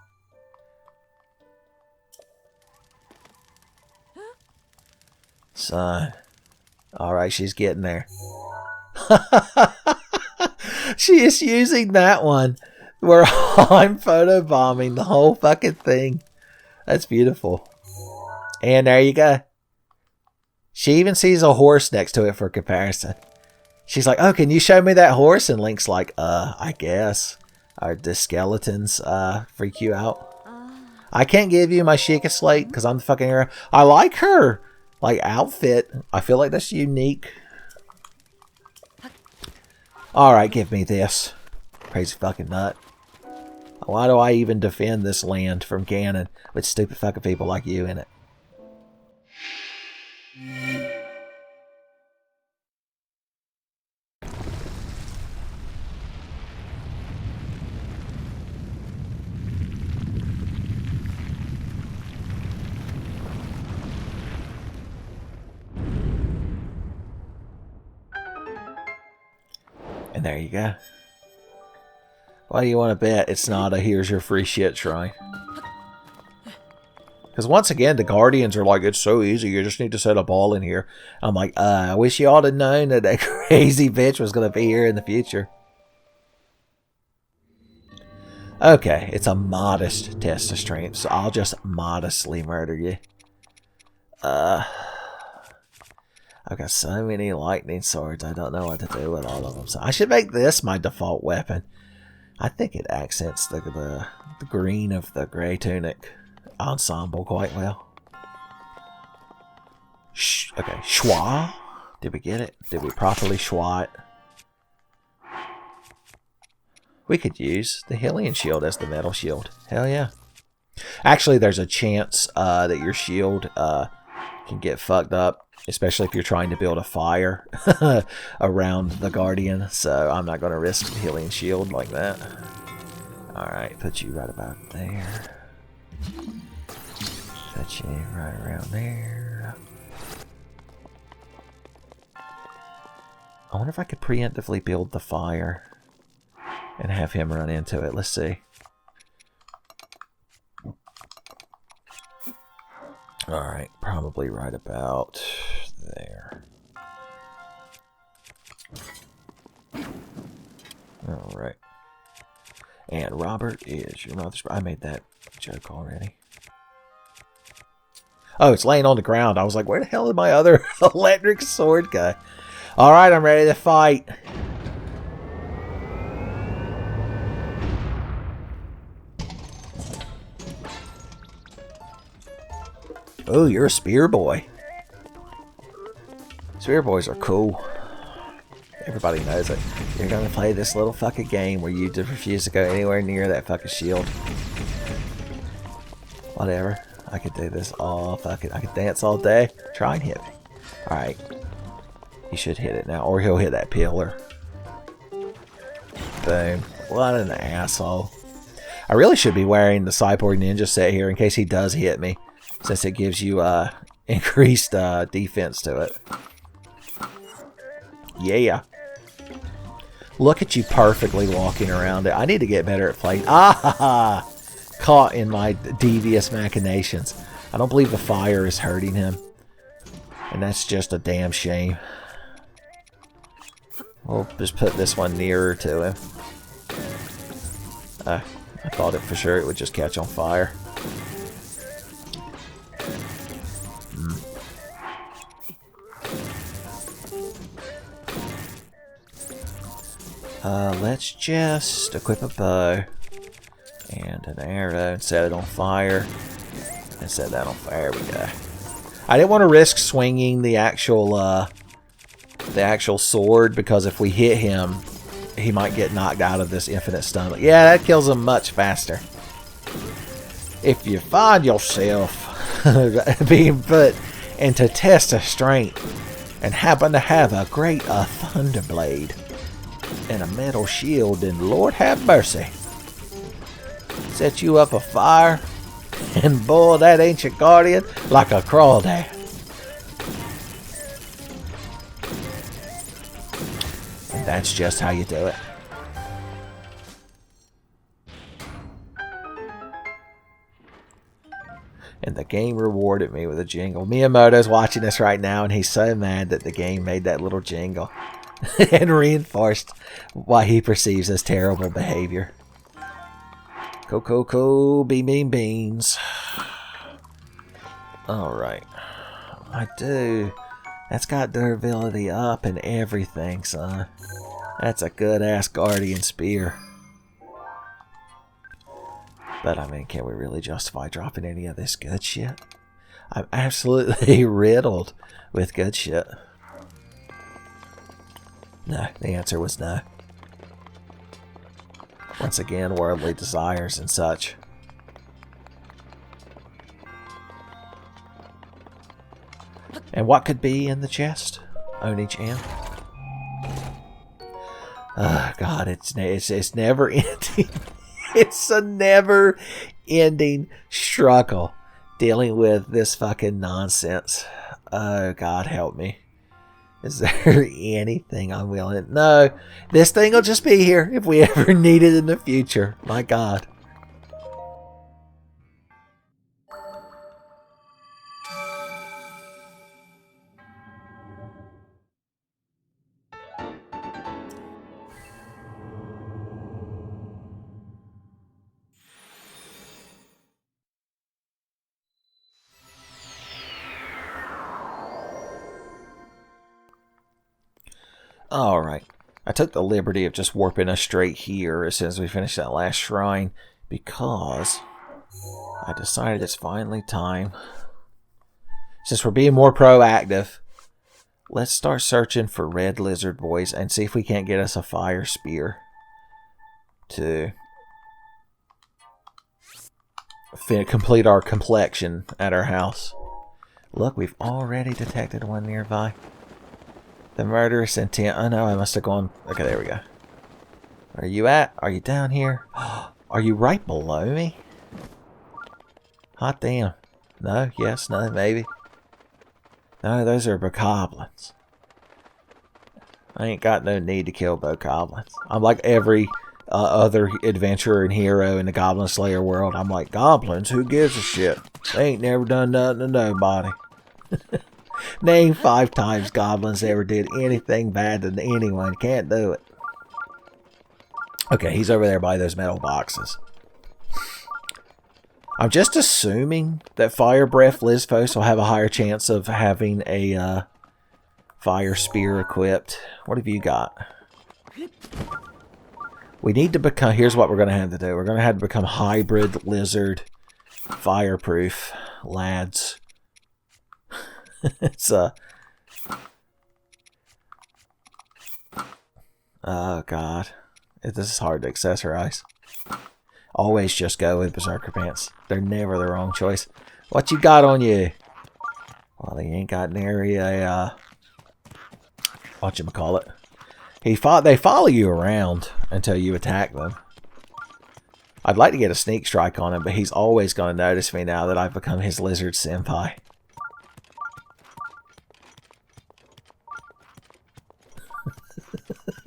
Son. Alright, she's getting there. She is using that one where I'm photobombing the whole fucking thing. That's beautiful. And there you go. She even sees a horse next to it for comparison. She's like, oh, can you show me that horse? And Link's like, I guess. The skeletons freak you out? I can't give you my Sheikah Slate because I'm the fucking hero. I like her like outfit. I feel like that's unique. Alright, give me this. Crazy fucking nut. Why do I even defend this land from Ganon with stupid fucking people like you in it? And there you go. Why do you want to bet it's not a here's your free shit shrine? Because once again, the Guardians are like, it's so easy, you just need to set a ball in here. I'm like, I wish you all had known that that crazy bitch was going to be here in the future. Okay, it's a modest test of strength, so I'll just modestly murder you. I've got so many lightning swords, I don't know what to do with all of them. So I should make this my default weapon. I think it accents the green of the gray tunic ensemble quite well. Okay, schwa. Did we get it? Did we properly schwa it? We could use the Hylian shield as the metal shield. Hell yeah. Actually, there's a chance that your shield can get fucked up, especially if you're trying to build a fire around the Guardian. So I'm not going to risk the Hylian shield like that. Alright, put you right about there. Put you right around there. I wonder if I could preemptively build the fire and have him run into it. Let's see. Alright, probably right about there. Alright. And Robert is your mother's... I made that joke already. Oh, it's laying on the ground. I was like, where the hell did my other electric sword go? Alright, I'm ready to fight. Oh, you're a spear boy. Spear boys are cool. Everybody knows it. You're gonna play this little fucking game where you just refuse to go anywhere near that fucking shield. Whatever. I could do this all fucking... I could dance all day. Try and hit me. Alright. He should hit it now. Or he'll hit that pillar. Boom. What an asshole. I really should be wearing the Cyborg Ninja set here in case he does hit me, since it gives you increased defense to it. Yeah. Look at you perfectly walking around it. I need to get better at playing. Ah! Caught in my devious machinations. I don't believe the fire is hurting him. And that's just a damn shame. We'll just put this one nearer to him. I thought it for sure it would just catch on fire. Let's just equip a bow and an arrow and set it on fire. And set that on fire. There we go. I didn't want to risk swinging the actual sword, because if we hit him, he might get knocked out of this infinite stun. Yeah, that kills him much faster. If you find yourself being put into test of strength and happen to have a great thunderblade and a metal shield, then Lord have mercy, set you up a fire and boil that ancient guardian like a crawdad. And that's just how you do it. And the game rewarded me with a jingle. Miyamoto's watching this right now, and he's so mad that the game made that little jingle and reinforced why he perceives as terrible behavior. Coco, bean beans. Alright. I do. That's got durability up and everything, son. That's a good-ass guardian spear. But, I mean, can we really justify dropping any of this good shit? I'm absolutely riddled with good shit. No, the answer was no. Once again, worldly desires and such. And what could be in the chest? Oni-chan. Oh, God, it's never ending. It's a never-ending struggle dealing with this fucking nonsense. Oh, God, help me. Is there anything I'm willing? No, this thing will just be here if we ever need it in the future. My God. Alright, I took the liberty of just warping us straight here as soon as we finished that last shrine, because I decided it's finally time. Since we're being more proactive, let's start searching for red lizard boys and see if we can't get us a fire spear to complete our complexion at our house. Look, we've already detected one nearby. The murderous intent. Oh no, I must have gone. Okay, there we go. Where are you at? Are you down here? Are you right below me? Hot damn. No, yes, no, maybe. No, those are bokoblins. I ain't got no need to kill bokoblins. I'm like every other adventurer and hero in the Goblin Slayer world. I'm like, goblins? Who gives a shit? They ain't never done nothing to nobody. Name 5 times goblins ever did anything bad to anyone. Can't do it. Okay, he's over there by those metal boxes. I'm just assuming that Fire Breath Lizphos will have a higher chance of having a fire spear equipped. What have you got? We need to become... Here's what we're going to have to do. We're going to have to become hybrid lizard fireproof lads. It's oh God, this is hard to accessorize. Always just go with berserker pants. They're never the wrong choice. What you got on you? Well, he ain't got nary a whatchamacallit. They follow you around until you attack them. I'd like to get a sneak strike on him, but he's always going to notice me now that I've become his lizard senpai.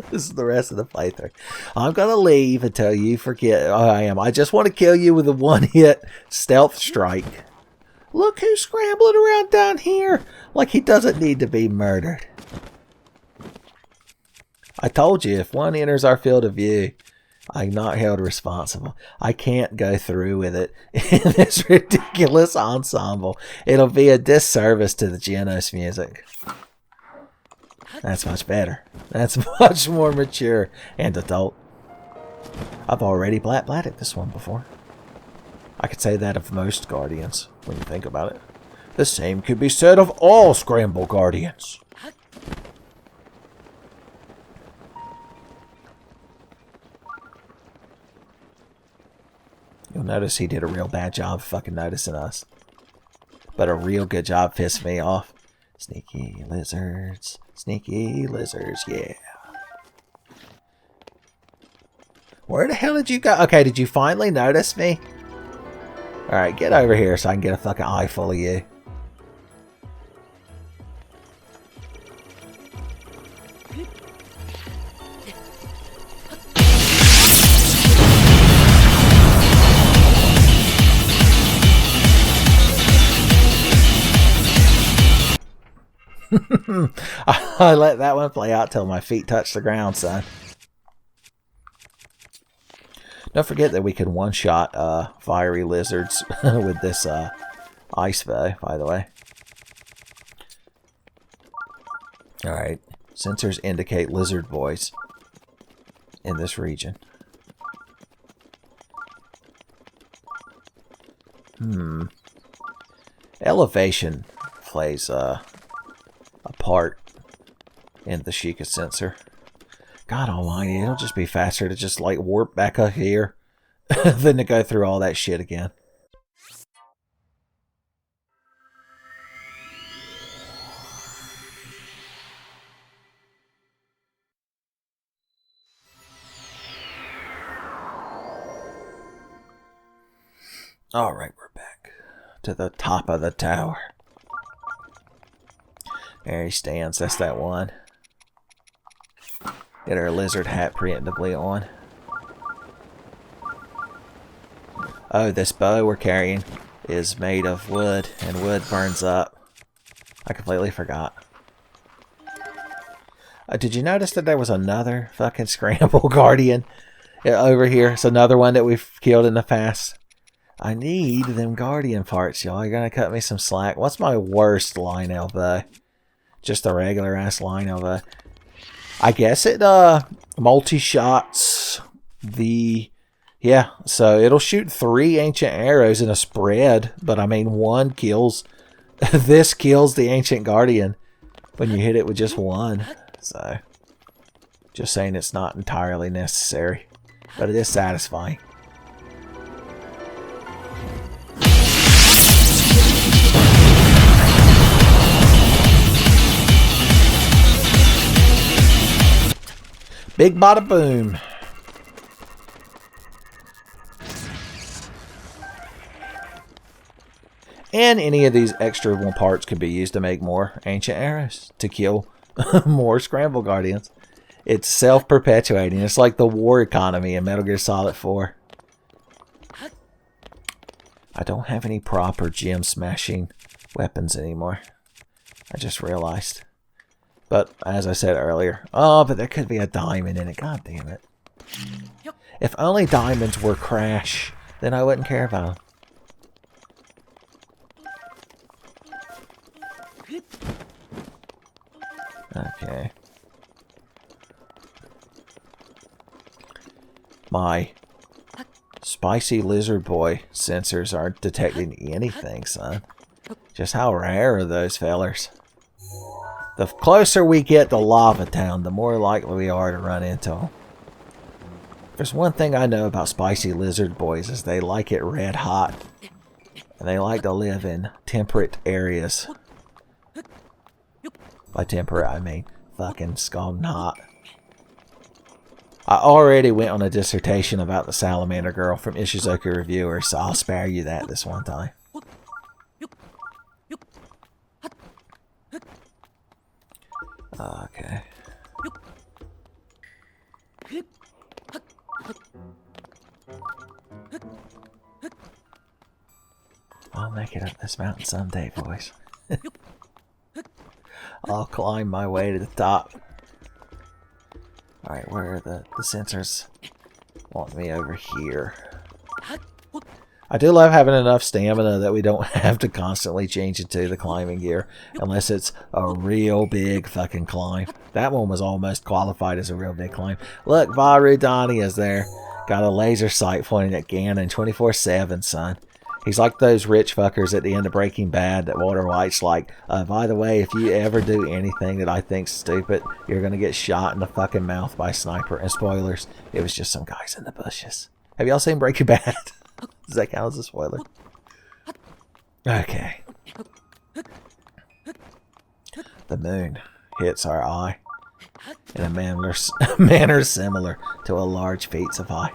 This is the rest of the playthrough. I'm going to leave until you forget I am. I just want to kill you with a one-hit stealth strike. Look who's scrambling around down here like he doesn't need to be murdered. I told you, if one enters our field of view, I'm not held responsible. I can't go through with it in this ridiculous ensemble. It'll be a disservice to the Genos music. That's much better. That's much more mature and adult. I've already blatted this one before. I could say that of most Guardians, when you think about it. The same could be said of all Scramble Guardians. You'll notice he did a real bad job fucking noticing us. But a real good job pissed me off. Sneaky lizards. Sneaky lizards, yeah. Where the hell did you go? Okay, did you finally notice me? Alright, get over here so I can get a fucking eye full of you. I let that one play out till my feet touched the ground, son. Don't forget that we can one-shot fiery lizards with this ice bow, by the way. Alright, sensors indicate lizard boys in this region. Elevation plays a part in the Sheikah sensor. God almighty, it'll just be faster to just like warp back up here than to go through all that shit again. Alright, we're back to the top of the tower. There he stands, that's that one. Get our lizard hat preemptively on. Oh, this bow we're carrying is made of wood, and wood burns up. I completely forgot. Did you notice that there was another fucking Scramble Guardian over here? It's another one that we've killed in the past. I need them Guardian parts, y'all. You're gonna cut me some slack. What's my worst line elbow? Just a regular ass line elbow. I guess it multi-shots the... Yeah, so it'll shoot 3 ancient arrows in a spread, but I mean one kills... This kills the ancient guardian when you hit it with just one. So, just saying it's not entirely necessary, but it is satisfying. Big bada boom. And any of these extra one parts could be used to make more ancient arrows to kill more Scramble Guardians. It's self-perpetuating. It's like the war economy in Metal Gear Solid 4. I don't have any proper gem smashing weapons anymore. I just realized. But, as I said earlier, oh, but there could be a diamond in it. God damn it. If only diamonds were Crash, then I wouldn't care about them. Okay. My spicy lizard boy sensors aren't detecting anything, son. Just how rare are those fellers? The closer we get to Lava Town, the more likely we are to run into them. There's one thing I know about spicy lizard boys is they like it red hot. And they like to live in temperate areas. By temperate, I mean fucking scalding hot. I already went on a dissertation about the salamander girl from Ishizuka Reviewer, so I'll spare you that this one time. Okay. I'll make it up this mountain someday, boys. I'll climb my way to the top. Alright, where are the sensors? Want me over here. I do love having enough stamina that we don't have to constantly change into the climbing gear unless it's a real big fucking climb. That one was almost qualified as a real big climb. Look, Varudani is there. Got a laser sight pointing at Ganon 24/7, son. He's like those rich fuckers at the end of Breaking Bad that Walter White's like, by the way, if you ever do anything that I think's stupid, you're going to get shot in the fucking mouth by a sniper. And spoilers, it was just some guys in the bushes. Have y'all seen Breaking Bad? Does that count as a spoiler? Okay. The moon hits our eye in a manner similar to a large pizza pie.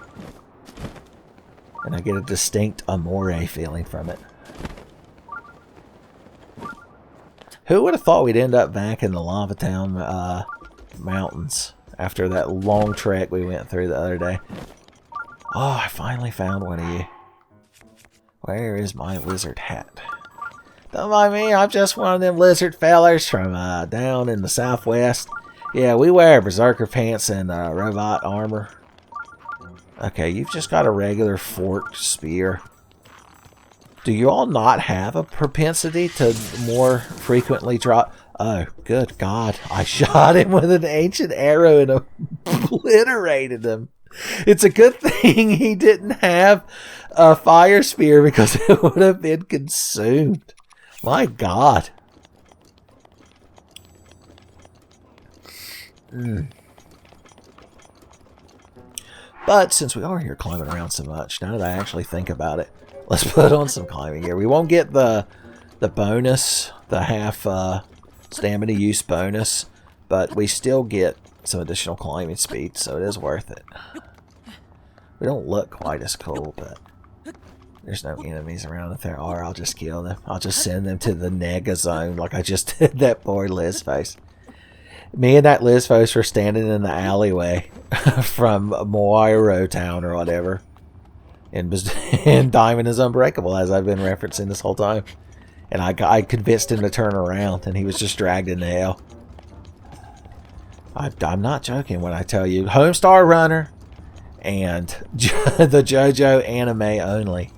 And I get a distinct amore feeling from it. Who would have thought we'd end up back in the Lava Town mountains after that long trek we went through the other day? Oh, I finally found one of you. Where is my lizard hat? Don't mind me, I'm just one of them lizard fellers from down in the southwest. Yeah, we wear berserker pants and robot armor. Okay, you've just got a regular forked spear. Do you all not have a propensity to more frequently drop... Oh, good God. I shot him with an ancient arrow and obliterated him. It's a good thing he didn't have a fire spear because it would have been consumed. My God. But since we are here climbing around so much, now that I actually think about it, let's put on some climbing gear. We won't get the bonus, the half stamina use bonus, but we still get some additional climbing speed, so it is worth it. We don't look quite as cool, but there's no enemies around. If there are, I'll just kill them. I'll just send them to the Nega zone like I just did that poor Liz face. Me and that Liz face were standing in the alleyway from Moiro Town or whatever. And Diamond is Unbreakable, as I've been referencing this whole time. And I convinced him to turn around, and he was just dragged into hell. I'm not joking when I tell you. Homestar Runner and the JoJo anime only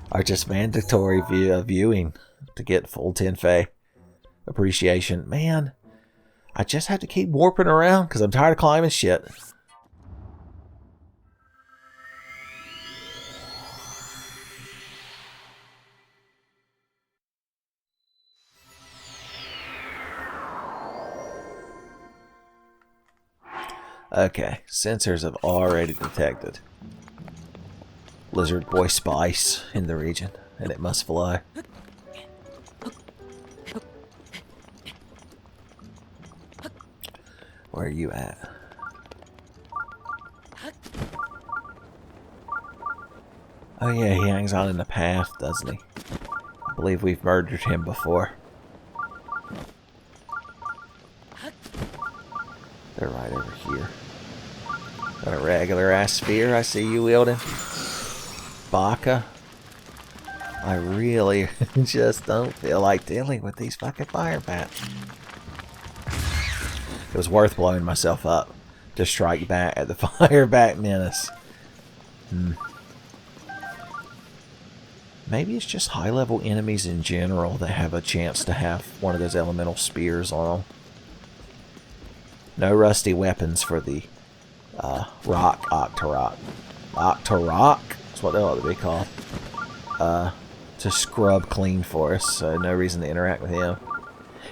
are just mandatory viewing to get full Tenfey appreciation. Man, I just have to keep warping around because I'm tired of climbing shit. Okay, sensors have already detected Lizard Boy Spice in the region, and it must fly. Where are you at? Oh yeah, he hangs out in the path, doesn't he? I believe we've murdered him before. They're right over here. Got a regular ass spear I see you wielding. Baka. I really just don't feel like dealing with these fucking fire bats. It was worth blowing myself up to strike back at the firebat menace. Maybe it's just high-level enemies in general that have a chance to have one of those elemental spears on them. No rusty weapons for the rock Octorok. Octorok? That's what they ought to be called. To scrub clean for us, so no reason to interact with him.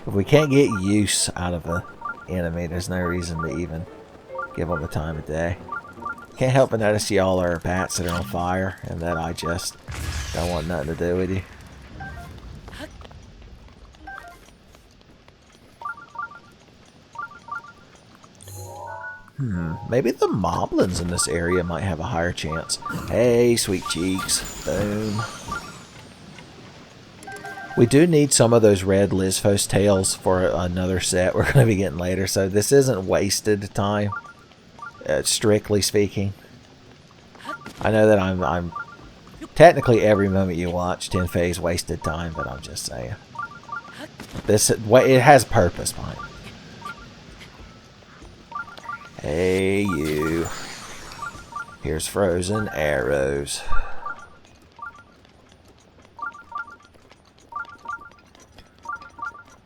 If we can't get use out of a enemy, there's no reason to even give them the time of day. Can't help but notice y'all are bats that are on fire, and that I just don't want nothing to do with you. Maybe the moblins in this area might have a higher chance. Hey, sweet cheeks. Boom. We do need some of those red Lizphos tails for another set we're going to be getting later, so this isn't wasted time, strictly speaking. I know that I'm technically every moment you watch Tenfey is wasted time, but I'm just saying. It has purpose behind it. Hey, you. Here's frozen arrows.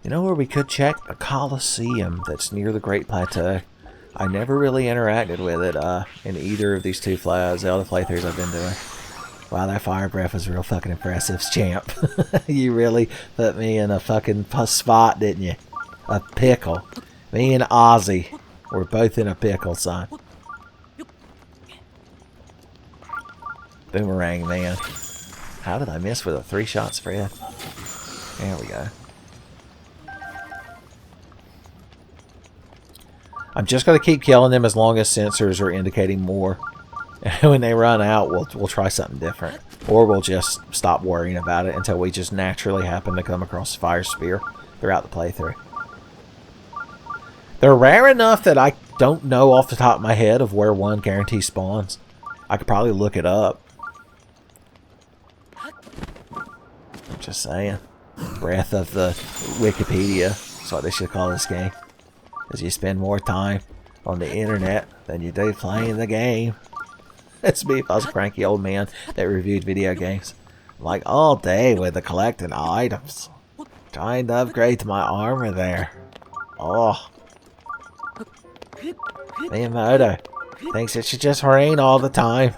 You know where we could check? A Coliseum that's near the Great Plateau. I never really interacted with it in either of these two Zelda playthroughs I've been doing. Wow, that fire breath was real fucking impressive, champ. You really put me in a fucking spot, didn't you? A pickle. Me and Ozzy. We're both in a pickle, son. Boomerang, man. How did I miss with a 3-shot spread? There we go. I'm just going to keep killing them as long as sensors are indicating more. And when they run out, we'll try something different. Or we'll just stop worrying about it until we just naturally happen to come across a fire spear throughout the playthrough. They're rare enough that I don't know off the top of my head of where one guarantee spawns. I could probably look it up. Just saying. Breath of the Wikipedia. That's what they should call this game. Because you spend more time on the internet than you do playing the game. That's me if I was a cranky old man that reviewed video games. Like all day with the collecting items. Trying to upgrade my armor there. Oh. Miyamoto thinks it should just rain all the time.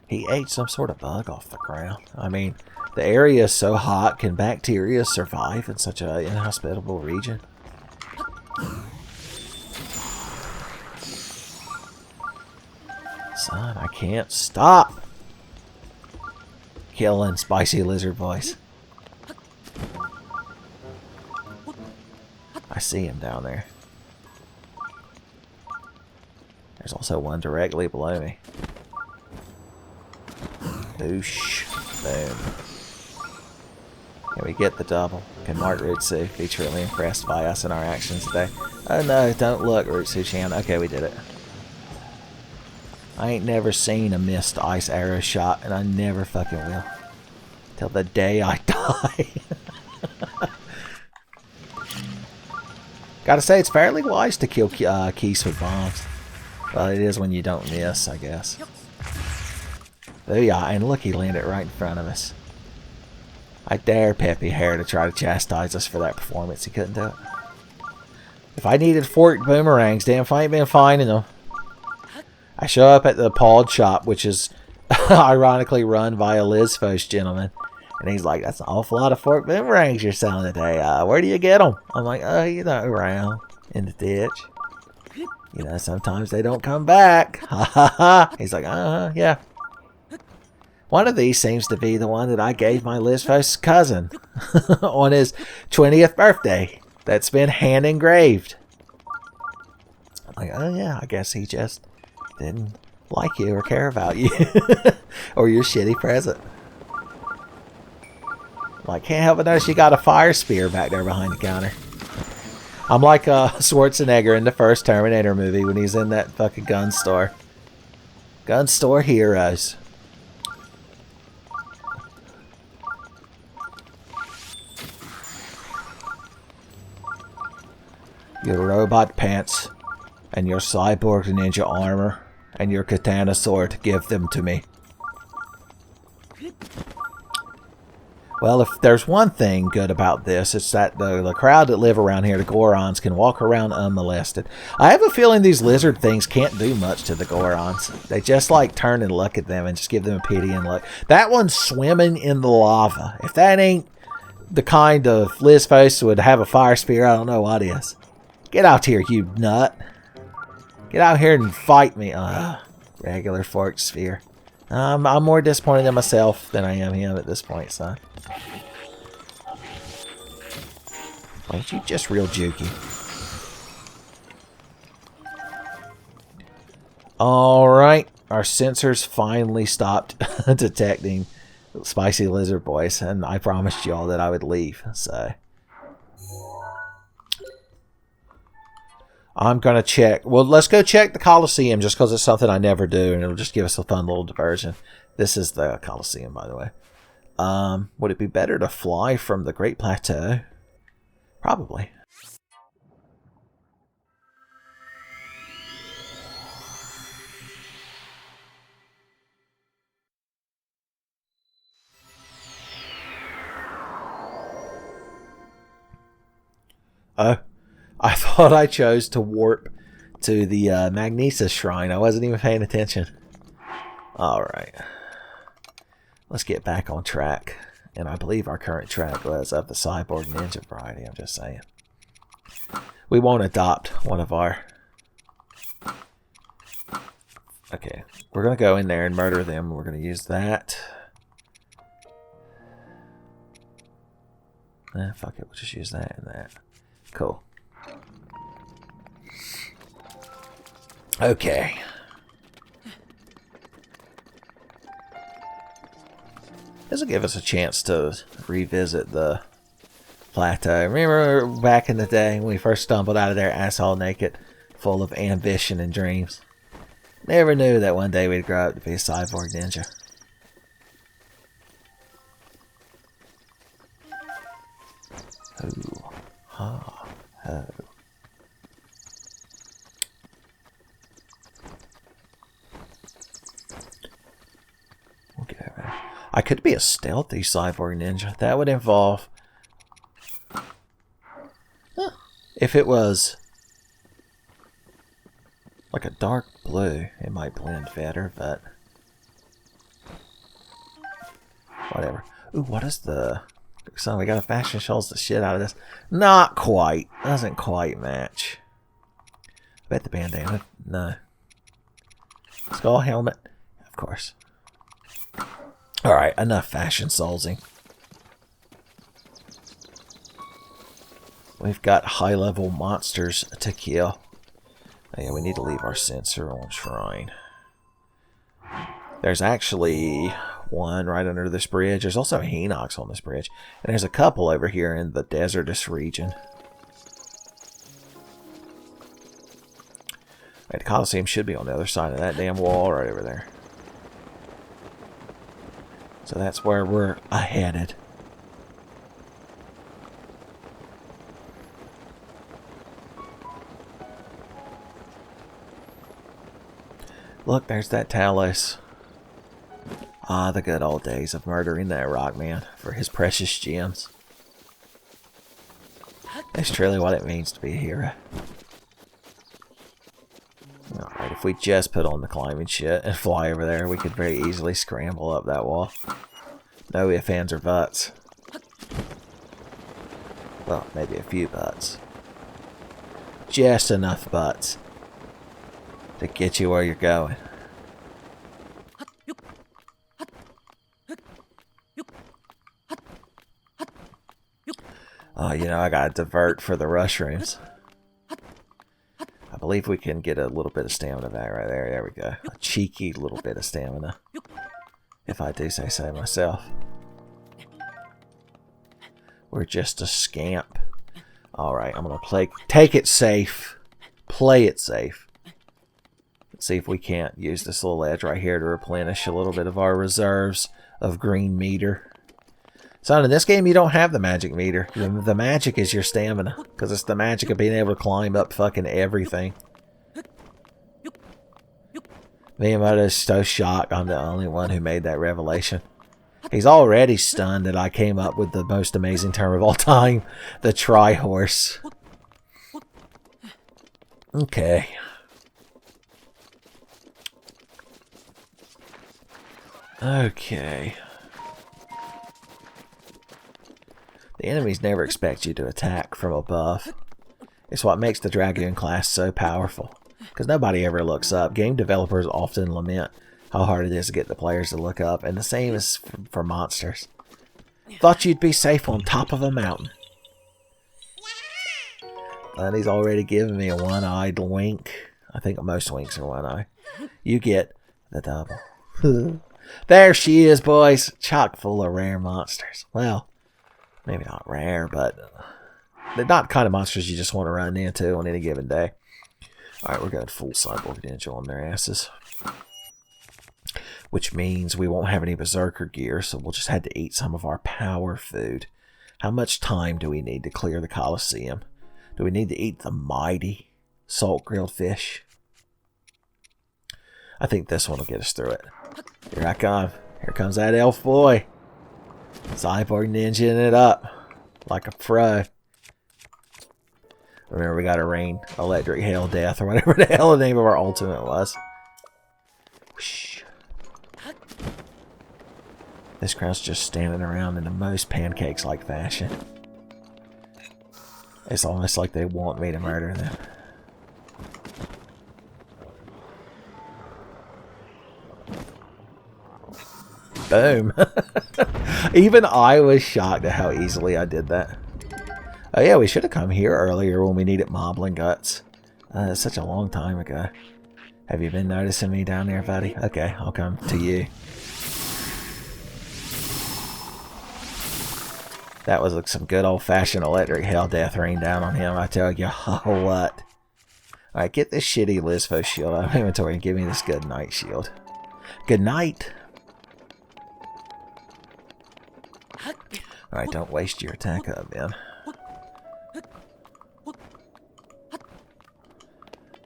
He ate some sort of bug off the ground. I mean, the area is so hot. Can bacteria survive in such an inhospitable region? Son, I can't stop killing spicy lizard boys. I see him down there. There's also one directly below me. Boosh. Boom. Can we get the double? Can Mark Rutsu be truly impressed by us and our actions today? Oh no, don't look, Rutsu-chan. Okay, we did it. I ain't never seen a missed ice arrow shot, and I never fucking will. Till the day I die. Gotta say, it's fairly wise to kill Keese with bombs. Well, it is when you don't miss, I guess. There you are, and look, he landed right in front of us. I dare Peppy Hare to try to chastise us for that performance. He couldn't do it. If I needed forked boomerangs, damn if I ain't been finding them. I show up at the pawn shop, which is ironically run by a Lizphos gentleman. And he's like, that's an awful lot of forked boomerangs you're selling today. Where do you get them? I'm like, oh, you know, around in the ditch. You know, sometimes they don't come back. Ha ha ha. He's like, yeah. One of these seems to be the one that I gave my Lizphos cousin on his 20th birthday. That's been hand engraved. I'm like, oh yeah, I guess he just didn't like you or care about you. Or your shitty present. Like, can't help but notice you got a fire spear back there behind the counter. I'm like Schwarzenegger in the first Terminator movie when he's in that fucking gun store. Gun store heroes. Your robot pants and your cyborg ninja armor and your katana sword, give them to me. Well, if there's one thing good about this, it's that the crowd that live around here, the Gorons, can walk around unmolested. I have a feeling these lizard things can't do much to the Gorons. They just like turn and look at them and just give them a pity and look. That one's swimming in the lava. If that ain't the kind of Lizphos would have a fire spear, I don't know what is. Get out here, you nut. Get out here and fight me. Regular forked sphere. I'm more disappointed in myself than I am him at this point, son. Ain't you just real jukey? Alright, our sensors finally stopped detecting spicy lizard boys, and I promised y'all that I would leave, so I'm gonna check. Well, let's go check the Coliseum just because it's something I never do, and it'll just give us a fun little diversion. This is the Coliseum, by the way. Would it be better to fly from the Great Plateau? Probably. Oh, I thought I chose to warp to the Magnesis Shrine. I wasn't even paying attention. Alright. Let's get back on track. And I believe our current track was of the Cyborg Ninja variety, I'm just saying. We won't adopt one of our... Okay, we're going to go in there and murder them. We're going to use that. Fuck it, we'll just use that and that. Cool. Okay. This will give us a chance to revisit the plateau. Remember back in the day when we first stumbled out of there asshole naked, full of ambition and dreams? Never knew that one day we'd grow up to be a cyborg ninja. Ooh. Ha. Oh. Okay. I could be a stealthy cyborg ninja. That would involve... Huh. If it was like a dark blue, it might blend better, but... Whatever. Ooh, what is the... So we gotta fashion shows the shit out of this. Not quite. Doesn't quite match. I bet the bandana. No. Skull helmet. Of course. Alright, enough fashion soulsing. We've got high level monsters to kill. Oh, yeah, we need to leave our sensor on shrine. There's actually one right under this bridge. There's also Hinox on this bridge. And there's a couple over here in the desertous region. Right, the Coliseum should be on the other side of that damn wall right over there. So that's where we're headed. Look, there's that Talos. Ah, the good old days of murdering that rock man for his precious gems. That's truly what it means to be a hero. Alright, if we just put on the climbing shit and fly over there, we could very easily scramble up that wall. No ifs, ands, or buts. Well, maybe a few buts. Just enough buts to get you where you're going. Oh, you know, I gotta divert for the rush rooms. I believe we can get a little bit of stamina back right there. There we go. A cheeky little bit of stamina. If I do say so myself. We're just a scamp. Alright, I'm gonna take it safe. Play it safe. Let's see if we can't use this little edge right here to replenish a little bit of our reserves of green meter. So in this game, you don't have the magic meter. The magic is your stamina. Because it's the magic of being able to climb up fucking everything. Miyamoto's so shocked I'm the only one who made that revelation. He's already stunned that I came up with the most amazing term of all time. The Tri-Horse. Okay. Okay. The enemies never expect you to attack from above. It's what makes the Dragoon class so powerful. Because nobody ever looks up. Game developers often lament how hard it is to get the players to look up. And the same is for monsters. Thought you'd be safe on top of a mountain. And he's already giving me a one-eyed wink. I think most winks are one eye. You get the double. There she is, boys. Chock full of rare monsters. Well, maybe not rare, but they're not the kind of monsters you just want to run into on any given day. Alright, we're going full cyborg ninja on their asses. Which means we won't have any berserker gear, so we'll just have to eat some of our power food. How much time do we need to clear the Colosseum? Do we need to eat the mighty salt grilled fish? I think this one will get us through it. Here I come. Here comes that elf boy. Cyborg ninja-ing it up like a pro. Remember, we got to rain electric hail death or whatever the hell the name of our ultimate was. Whoosh. This crowd's just standing around in the most pancakes-like fashion. It's almost like they want me to murder them. Boom. Even I was shocked at how easily I did that. Oh yeah, we should have come here earlier when we needed moblin guts. It's such a long time ago. Have you been noticing me down there, buddy? Okay, I'll come to you. That was like some good old-fashioned electric hell death rain down on him, I tell you. Oh, what? Alright, get this shitty Lizfo shield out of inventory and give me this good night shield. Good night! Alright, don't waste your attack up, man.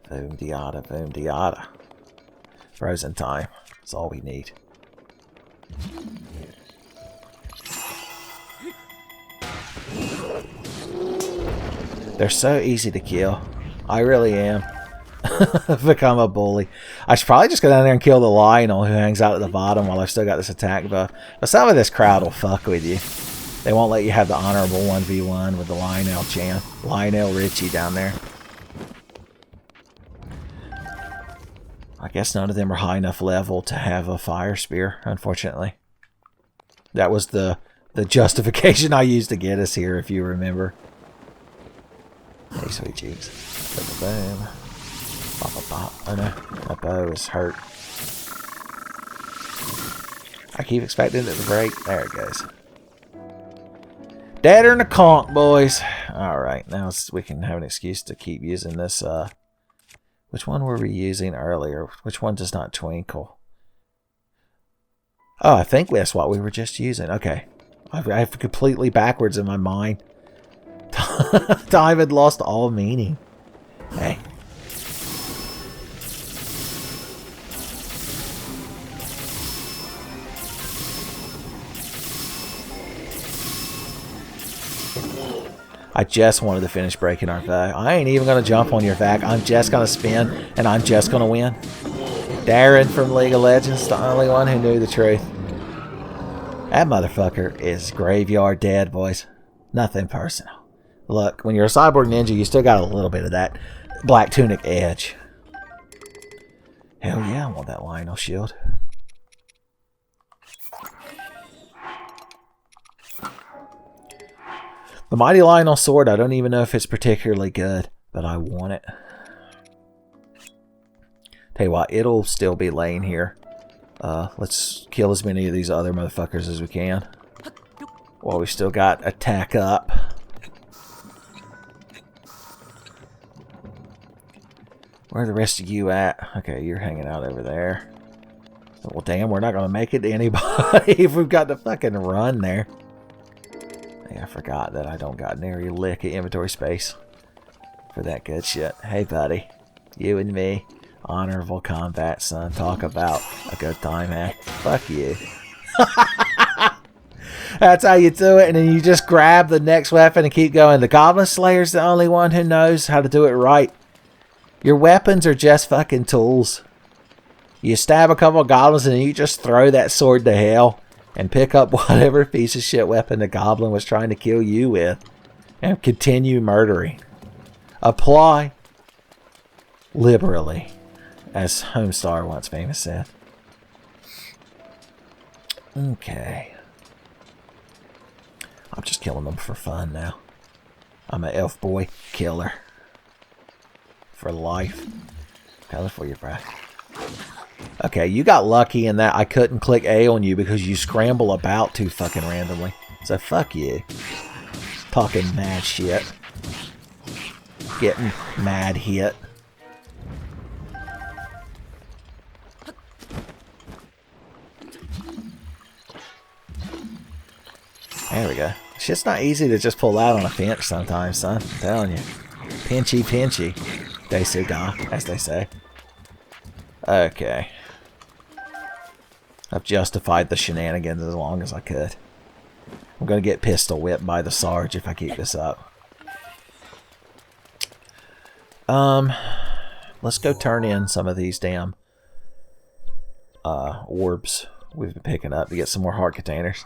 Boom diada, boom diada. Frozen time. That's all we need. They're so easy to kill. I really am. Become a bully. I should probably just go down there and kill the Lionel who hangs out at the bottom while I've still got this attack buff. But some of this crowd will fuck with you. They won't let you have the honorable 1v1 with the Lionel champ. Lionel Richie down there. I guess none of them are high enough level to have a fire spear, unfortunately. That was the justification I used to get us here, if you remember. Hey, sweet cheeks. Boom. Bop, bop, bop. Oh no, that bow is hurt. I keep expecting it to break. There it goes. Deader than a conch, boys. Alright, now we can have an excuse to keep using this. Which one were we using earlier? Which one does not twinkle? Oh, I think that's what we were just using. Okay. I have completely backwards in my mind. Time had lost all meaning. Hey. I just wanted to finish breaking our vac. I ain't even going to jump on your vac. I'm just going to spin, and I'm just going to win. Darren from League of Legends, the only one who knew the truth. That motherfucker is graveyard dead, boys. Nothing personal. Look, when you're a cyborg ninja, you still got a little bit of that black tunic edge. Hell yeah, I want that Lionel shield. The Mighty Lionel sword, I don't even know if it's particularly good, but I want it. Tell you what, it'll still be laying here. Let's kill as many of these other motherfuckers as we can. While we still got attack up. Where are the rest of you at? Okay, you're hanging out over there. Well, damn, we're not going to make it to anybody if we've got to fucking run there. Hey, I forgot that I don't got nary lick of inventory space for that good shit. Hey, buddy. You and me. Honorable combat, son. Talk about a good time, eh? Fuck you. That's how you do it, and then you just grab the next weapon and keep going. The Goblin Slayer's the only one who knows how to do it right. Your weapons are just fucking tools. You stab a couple of goblins and then you just throw that sword to hell and pick up whatever piece of shit weapon the goblin was trying to kill you with and continue murdering. Apply liberally, as Homestar once famous said. Okay. I'm just killing them for fun now. I'm an elf boy killer. for life. Coming for you, bro. Okay, you got lucky in that I couldn't click A on you because you scramble about too fucking randomly. So fuck you. Talking mad shit. Getting mad hit. There we go. Shit's not easy to just pull out on a fence sometimes, son. I'm telling you. Pinchy, pinchy. They say da, as they say. Okay. I've justified the shenanigans as long as I could. I'm gonna get pistol whipped by the Sarge if I keep this up. Let's go turn in some of these damn orbs we've been picking up to get some more heart containers.